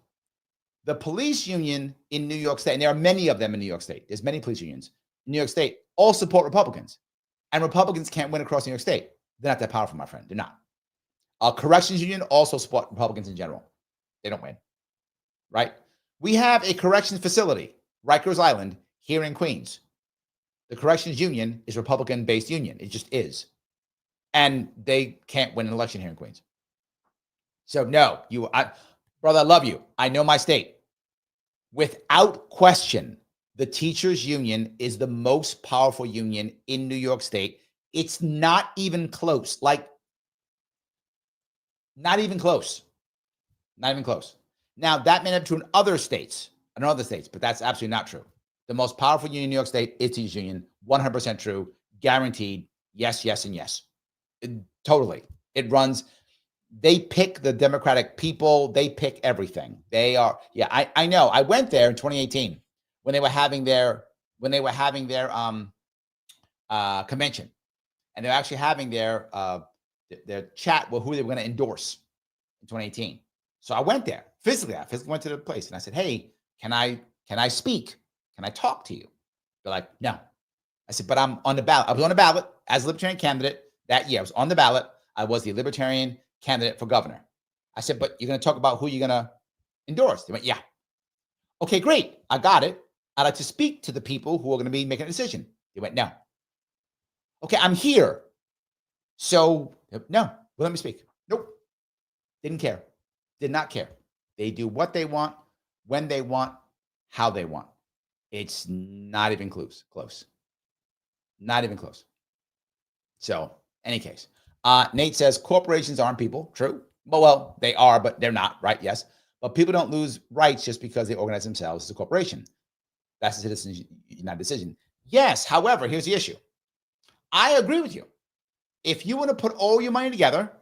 The police union in New York State, and there are many of them in New York State. There's many police unions in New York State, all support Republicans. And Republicans can't win across New York State. They're not that powerful, my friend. They're not. Corrections union also support Republicans in general. They don't win, right? We have a corrections facility, Rikers Island, here in Queens. The corrections union is a Republican-based union. It just is. And they can't win an election here in Queens. So no, brother, I love you. I know my state. Without question, the teachers union is the most powerful union in New York State. It's not even close. Not even close. Not even close. Now, that may not be true in other states, but that's absolutely not true. The most powerful union in New York State is teachers union. 100% true. Guaranteed. Yes, yes, and yes. Totally. It runs. They pick the Democratic people. They pick everything. They are. Yeah, I know. I went there in 2018 when they were having their convention, and they're actually having their chat with who they were going to endorse in 2018. So I went there physically. I physically went to the place and I said, "Hey, can I speak? Can I talk to you?" They're like, "No." I said, "But I'm on the ballot. I was on the ballot as a Libertarian candidate that year. I was on the ballot. I was the Libertarian candidate for governor." I said, "But you're going to talk about who you're going to endorse?" They went, "Yeah." "Okay, great. I got it. I'd like to speak to the people who are going to be making a decision." They went, "No." "Okay, I'm here. So, no, well, let me speak." Nope. Didn't care. Did not care. They do what they want, when they want, how they want. It's not even close. Not even close. So, any case. Nate says, corporations aren't people. True. Well, they are, but they're not, right? Yes. But people don't lose rights just because they organize themselves as a corporation. That's a citizen's United decision. Yes. However, here's the issue. I agree with you. If you want to put all your money together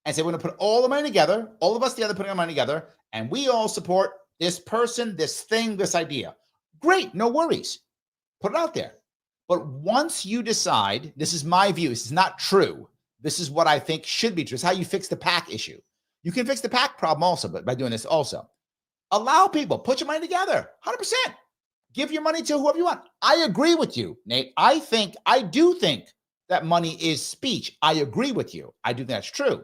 and say, we're going to put all the money together, all of us together putting our money together, and we all support this person, this thing, this idea. Great. No worries. Put it out there. But once you decide, this is my view, this is not true. This is what I think should be true. It's how you fix the PAC issue. You can fix the PAC problem also, but by doing this also. Allow people, put your money together, 100%. Give your money to whoever you want. I agree with you, Nate. I do think that money is speech. I agree with you. I do think that's true.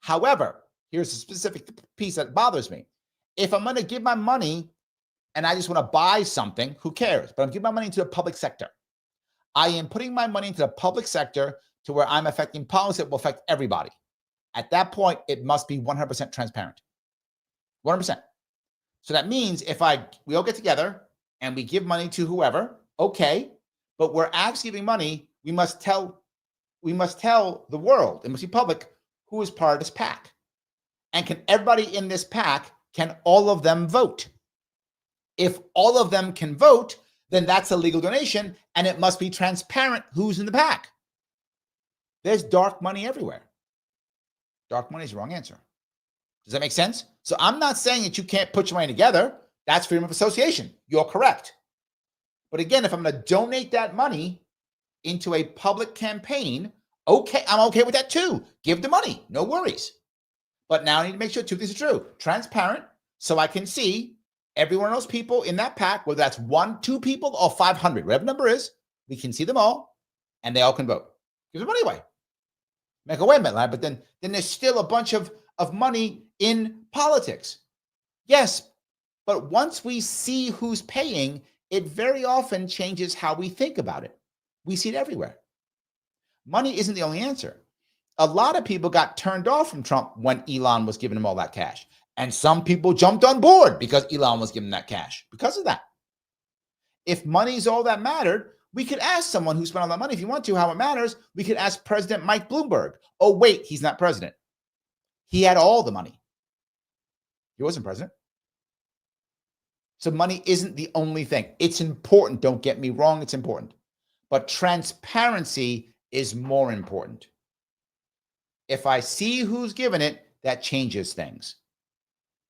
However, here's a specific piece that bothers me. If I'm going to give my money and I just want to buy something, who cares? But I'm giving my money into the public sector. I am putting my money into the public sector to where I'm affecting policy that will affect everybody. At that point, it must be 100% transparent. 100%. So that means if we all get together and we give money to whoever, okay, but we're actually giving money, we must tell the world, it must be public, who is part of this PAC. And can everybody in this PAC, can all of them vote? If all of them can vote, then that's a legal donation, and it must be transparent who's in the PAC. There's dark money everywhere. Dark money is the wrong answer. Does that make sense? So I'm not saying that you can't put your money together. That's freedom of association. You're correct. But again, if I'm going to donate that money into a public campaign, okay, I'm okay with that too. Give the money, no worries. But now I need to make sure two things are true. Transparent, so I can see every one of those people in that PAC, whether that's 1, 2 people, or 500, whatever number is, we can see them all, and they all can vote. Give the money away. Make a wait a minute, but then there's still a bunch of money in politics. Yes, but once we see who's paying, it very often changes how we think about it. We see it everywhere. Money isn't the only answer. A lot of people got turned off from Trump when Elon was giving him all that cash. And some people jumped on board because Elon was giving that cash because of that. If money's all that mattered, we could ask someone who spent all that money, if you want to, how it matters. We could ask President Mike Bloomberg. Oh, wait, he's not president. He had all the money. He wasn't president. So money isn't the only thing. It's important. Don't get me wrong. It's important. But transparency is more important. If I see who's given it, that changes things.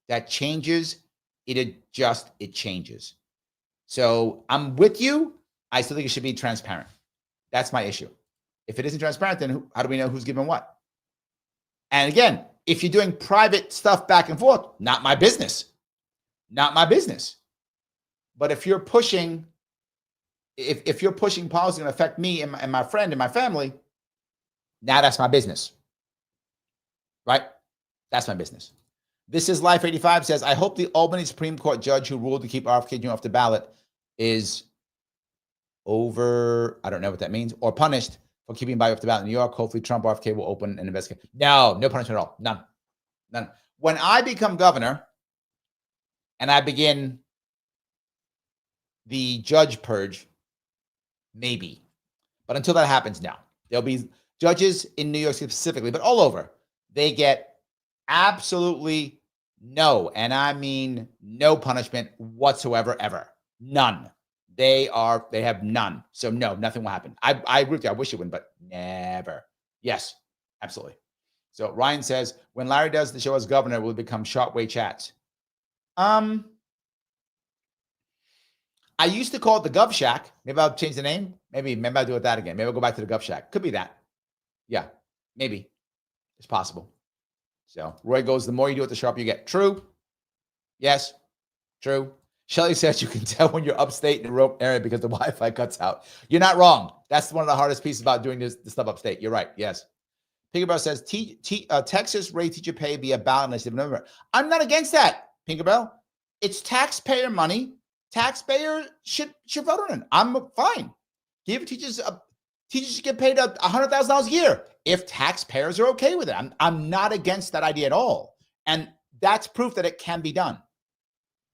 That changes, it changes. So I'm with you. I still think it should be transparent. That's my issue. If it isn't transparent, then how do we know who's given what? And again, if you're doing private stuff back and forth, not my business. Not my business. But if you're pushing, if you're pushing policy to affect me and my friend and my family, now that's my business. Right? That's my business. This is Life 85 says, I hope the Albany Supreme Court judge who ruled to keep RFK Jr. off the ballot is over, I don't know what that means, or punished for keeping Biden off the ballot in New York. Hopefully Trump RFK will open an investigation. No punishment at all. None. When I become governor and I begin the judge purge, maybe. But until that happens, no. There'll be judges in New York City specifically, but all over. They get absolutely no, and I mean no punishment whatsoever, ever. None. They have none. So no, nothing will happen. I agree with you. I wish it wouldn't, but never. Yes, absolutely. So Ryan says, when Larry does the show as governor, will it become Sharpe Way Chats? I used to call it the Gov Shack. Maybe I'll change the name. Maybe I'll do it that again. Maybe I'll go back to the Gov Shack. Could be that. Yeah, maybe. It's possible. So Roy goes, the more you do it, the sharper you get. True. Yes. True. Shelly says you can tell when you're upstate in the rope area because the Wi-Fi cuts out. You're not wrong. That's one of the hardest pieces about doing this stuff upstate. You're right. Yes. Pinkerbell says Texas rate teacher pay via ballot initiative. I'm not against that, Pinkerbell. It's taxpayer money. Taxpayer should vote on it. I'm fine. Give teachers should get paid $100,000 a year if taxpayers are okay with it. I'm not against that idea at all. And that's proof that it can be done,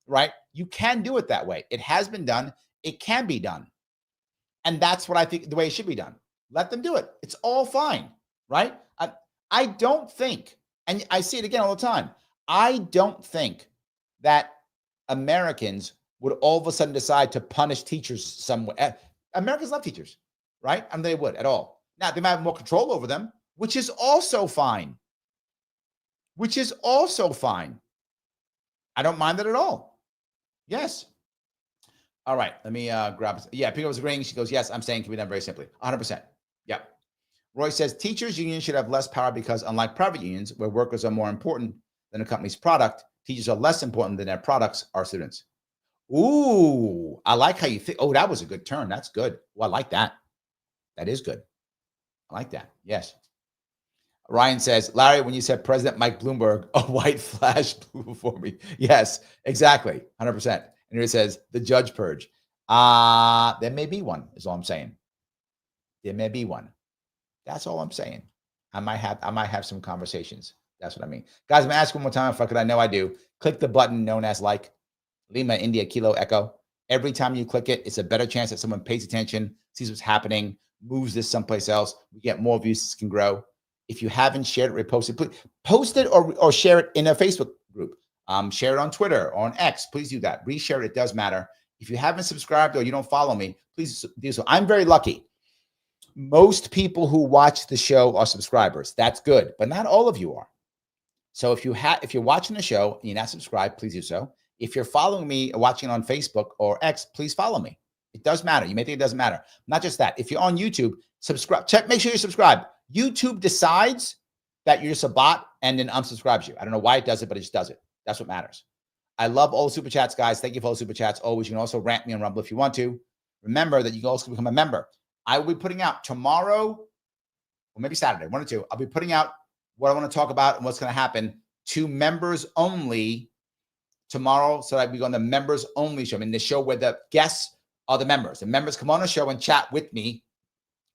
right? You can do it that way. It has been done. It can be done. And that's what I think the way it should be done. Let them do it. It's all fine, right? I don't think, and I see it again all the time, I don't think that Americans would all of a sudden decide to punish teachers somewhere. Americans love teachers, right? And they would at all. Now, they might have more control over them, which is also fine. I don't mind that at all. Yes. All right. Let me grab it. Yeah, Pinko was agreeing. She goes, yes, I'm saying can be done very simply. 100%. Yep. Roy says, teachers' unions should have less power because unlike private unions, where workers are more important than a company's product, teachers are less important than their products are students. Ooh, I like how you think. Oh, that was a good turn. That's good. Well, I like that. That is good. I like that. Yes. Ryan says, Larry, when you said President Mike Bloomberg, a white flash blew before me. Yes, exactly. 100%. And here it says, the judge purge. There may be one, is all I'm saying. There may be one. That's all I'm saying. I might have some conversations. That's what I mean. Guys, I'm going to ask one more time. Fuck it, I know I do. Click the button known as like. Lima, India, Kilo, Echo. Every time you click it, it's a better chance that someone pays attention, sees what's happening, moves this someplace else. We get more views, this can grow. If you haven't shared it, repost it. Please post it or share it in a Facebook group. Share it on Twitter or on X. Please do that. Reshare it. It does matter. If you haven't subscribed or you don't follow me, please do so. I'm very lucky. Most people who watch the show are subscribers. That's good, but not all of you are. So if you're watching the show and you're not subscribed, please do so. If you're following me or watching on Facebook or X, please follow me. It does matter. You may think it doesn't matter. Not just that. If you're on YouTube, subscribe. Make sure you subscribe. YouTube decides that you're just a bot and then unsubscribes you. I don't know why it does it, but it just does it. That's what matters. I love all the super chats, guys. Thank you for all the super chats. Always, you can also rant me on Rumble if you want to. Remember that you can also become a member. I will be putting out tomorrow, or maybe Saturday, one or two. I'll be putting out what I want to talk about and what's going to happen to members only tomorrow, so that we go on the members only show. I mean, the show where the guests are the members. The members come on the show and chat with me,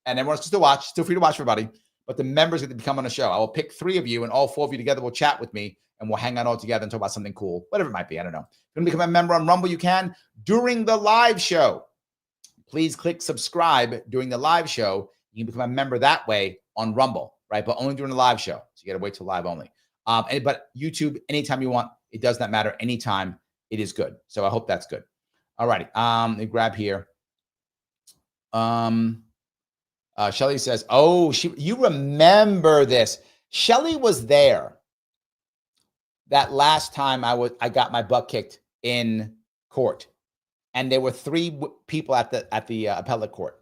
and everyone's still watch. Still free to watch, everybody. But the members get to become on the show. I will pick 3 of you, and all 4 of you together will chat with me, and we'll hang out all together and talk about something cool, whatever it might be. I don't know. If you want to become a member on Rumble, you can during the live show. please click subscribe during the live show. You can become a member that way on Rumble, right? But only during the live show. So you got to wait till live only. But YouTube, anytime you want, it does not matter. Anytime, it is good. So I hope that's good. All righty. Let me grab here. Shelly says, oh, you remember this. Shelly was there that last time I got my butt kicked in court. And there were 3 people at the appellate court.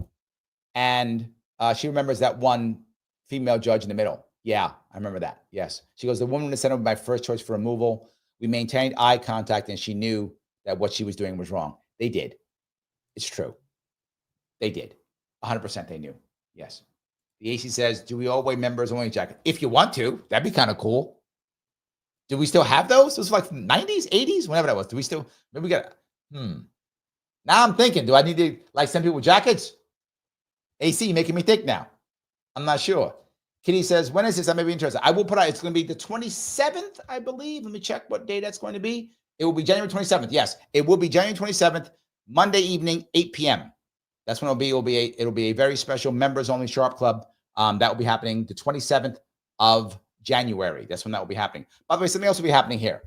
And she remembers that one female judge in the middle. Yeah, I remember that. Yes. She goes, the woman that sent over my first choice for removal. We maintained eye contact and she knew that what she was doing was wrong. They did. It's true. They did. 100% they knew. Yes. The AC says, do we all wear members only jacket? If you want to, that'd be kind of cool. Do we still have those? It was like 90s, 80s, whenever that was. Do we still, maybe we got, Now I'm thinking, do I need to like send people jackets? AC making me think now. I'm not sure. Kitty says, when is this? I may be interested. I will put out, it's going to be the 27th, I believe. Let me check what day that's going to be. It will be January 27th. Yes, it will be January 27th, Monday evening, 8 p.m. That's when it'll be. It'll be a very special members only Sharpe Club. That will be happening the 27th of January. That's when that will be happening. By the way, something else will be happening here.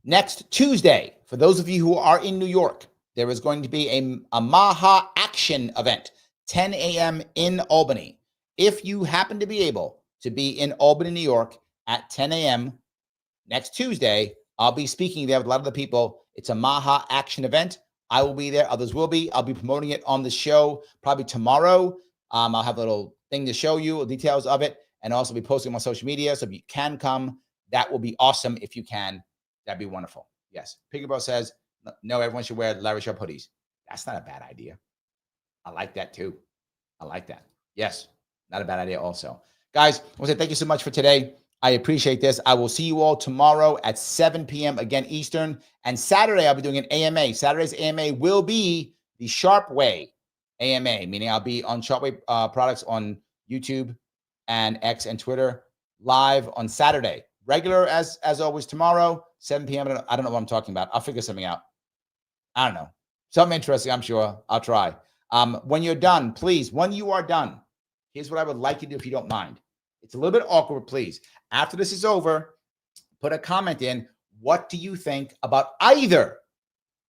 Next Tuesday, for those of you who are in New York, there is going to be a Maha Action event, 10 a.m. in Albany. If you happen to be able to be in Albany, New York at 10 a.m. next Tuesday, I'll be speaking there with a lot of the people. It's a Maha Action event. I will be there. Others will be. I'll be promoting it on the show probably tomorrow. I'll have a little thing to show you, details of it, and also be posting on social media. So if you can come, that will be awesome. If you can, that'd be wonderful. Yes. Piggy says, no, everyone should wear Larry Sharpe hoodies. That's not a bad idea. I like that too. I like that. Yes. Not a bad idea also. Guys, I want to say thank you so much for today. I appreciate this. I will see you all tomorrow at 7 p.m. again Eastern. And Saturday, I'll be doing an AMA. Saturday's AMA will be the Sharpe Way AMA, meaning I'll be on Sharpe Way products on YouTube and X and Twitter live on Saturday. Regular as always tomorrow, 7 p.m. I don't know what I'm talking about. I'll figure something out. I don't know. Something interesting, I'm sure. I'll try. When you're done, please, when you are done, here's what I would like you to do if you don't mind. It's a little bit awkward, please. After this is over, put a comment in. What do you think about either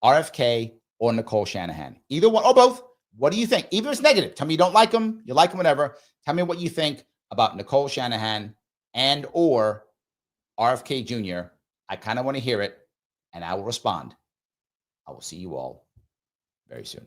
RFK or Nicole Shanahan? Either one or both. What do you think? Even if it's negative, tell me you don't like them, you like them, whatever. Tell me what you think about Nicole Shanahan and or RFK Jr. I kind of want to hear it, and I will respond. I will see you all very soon.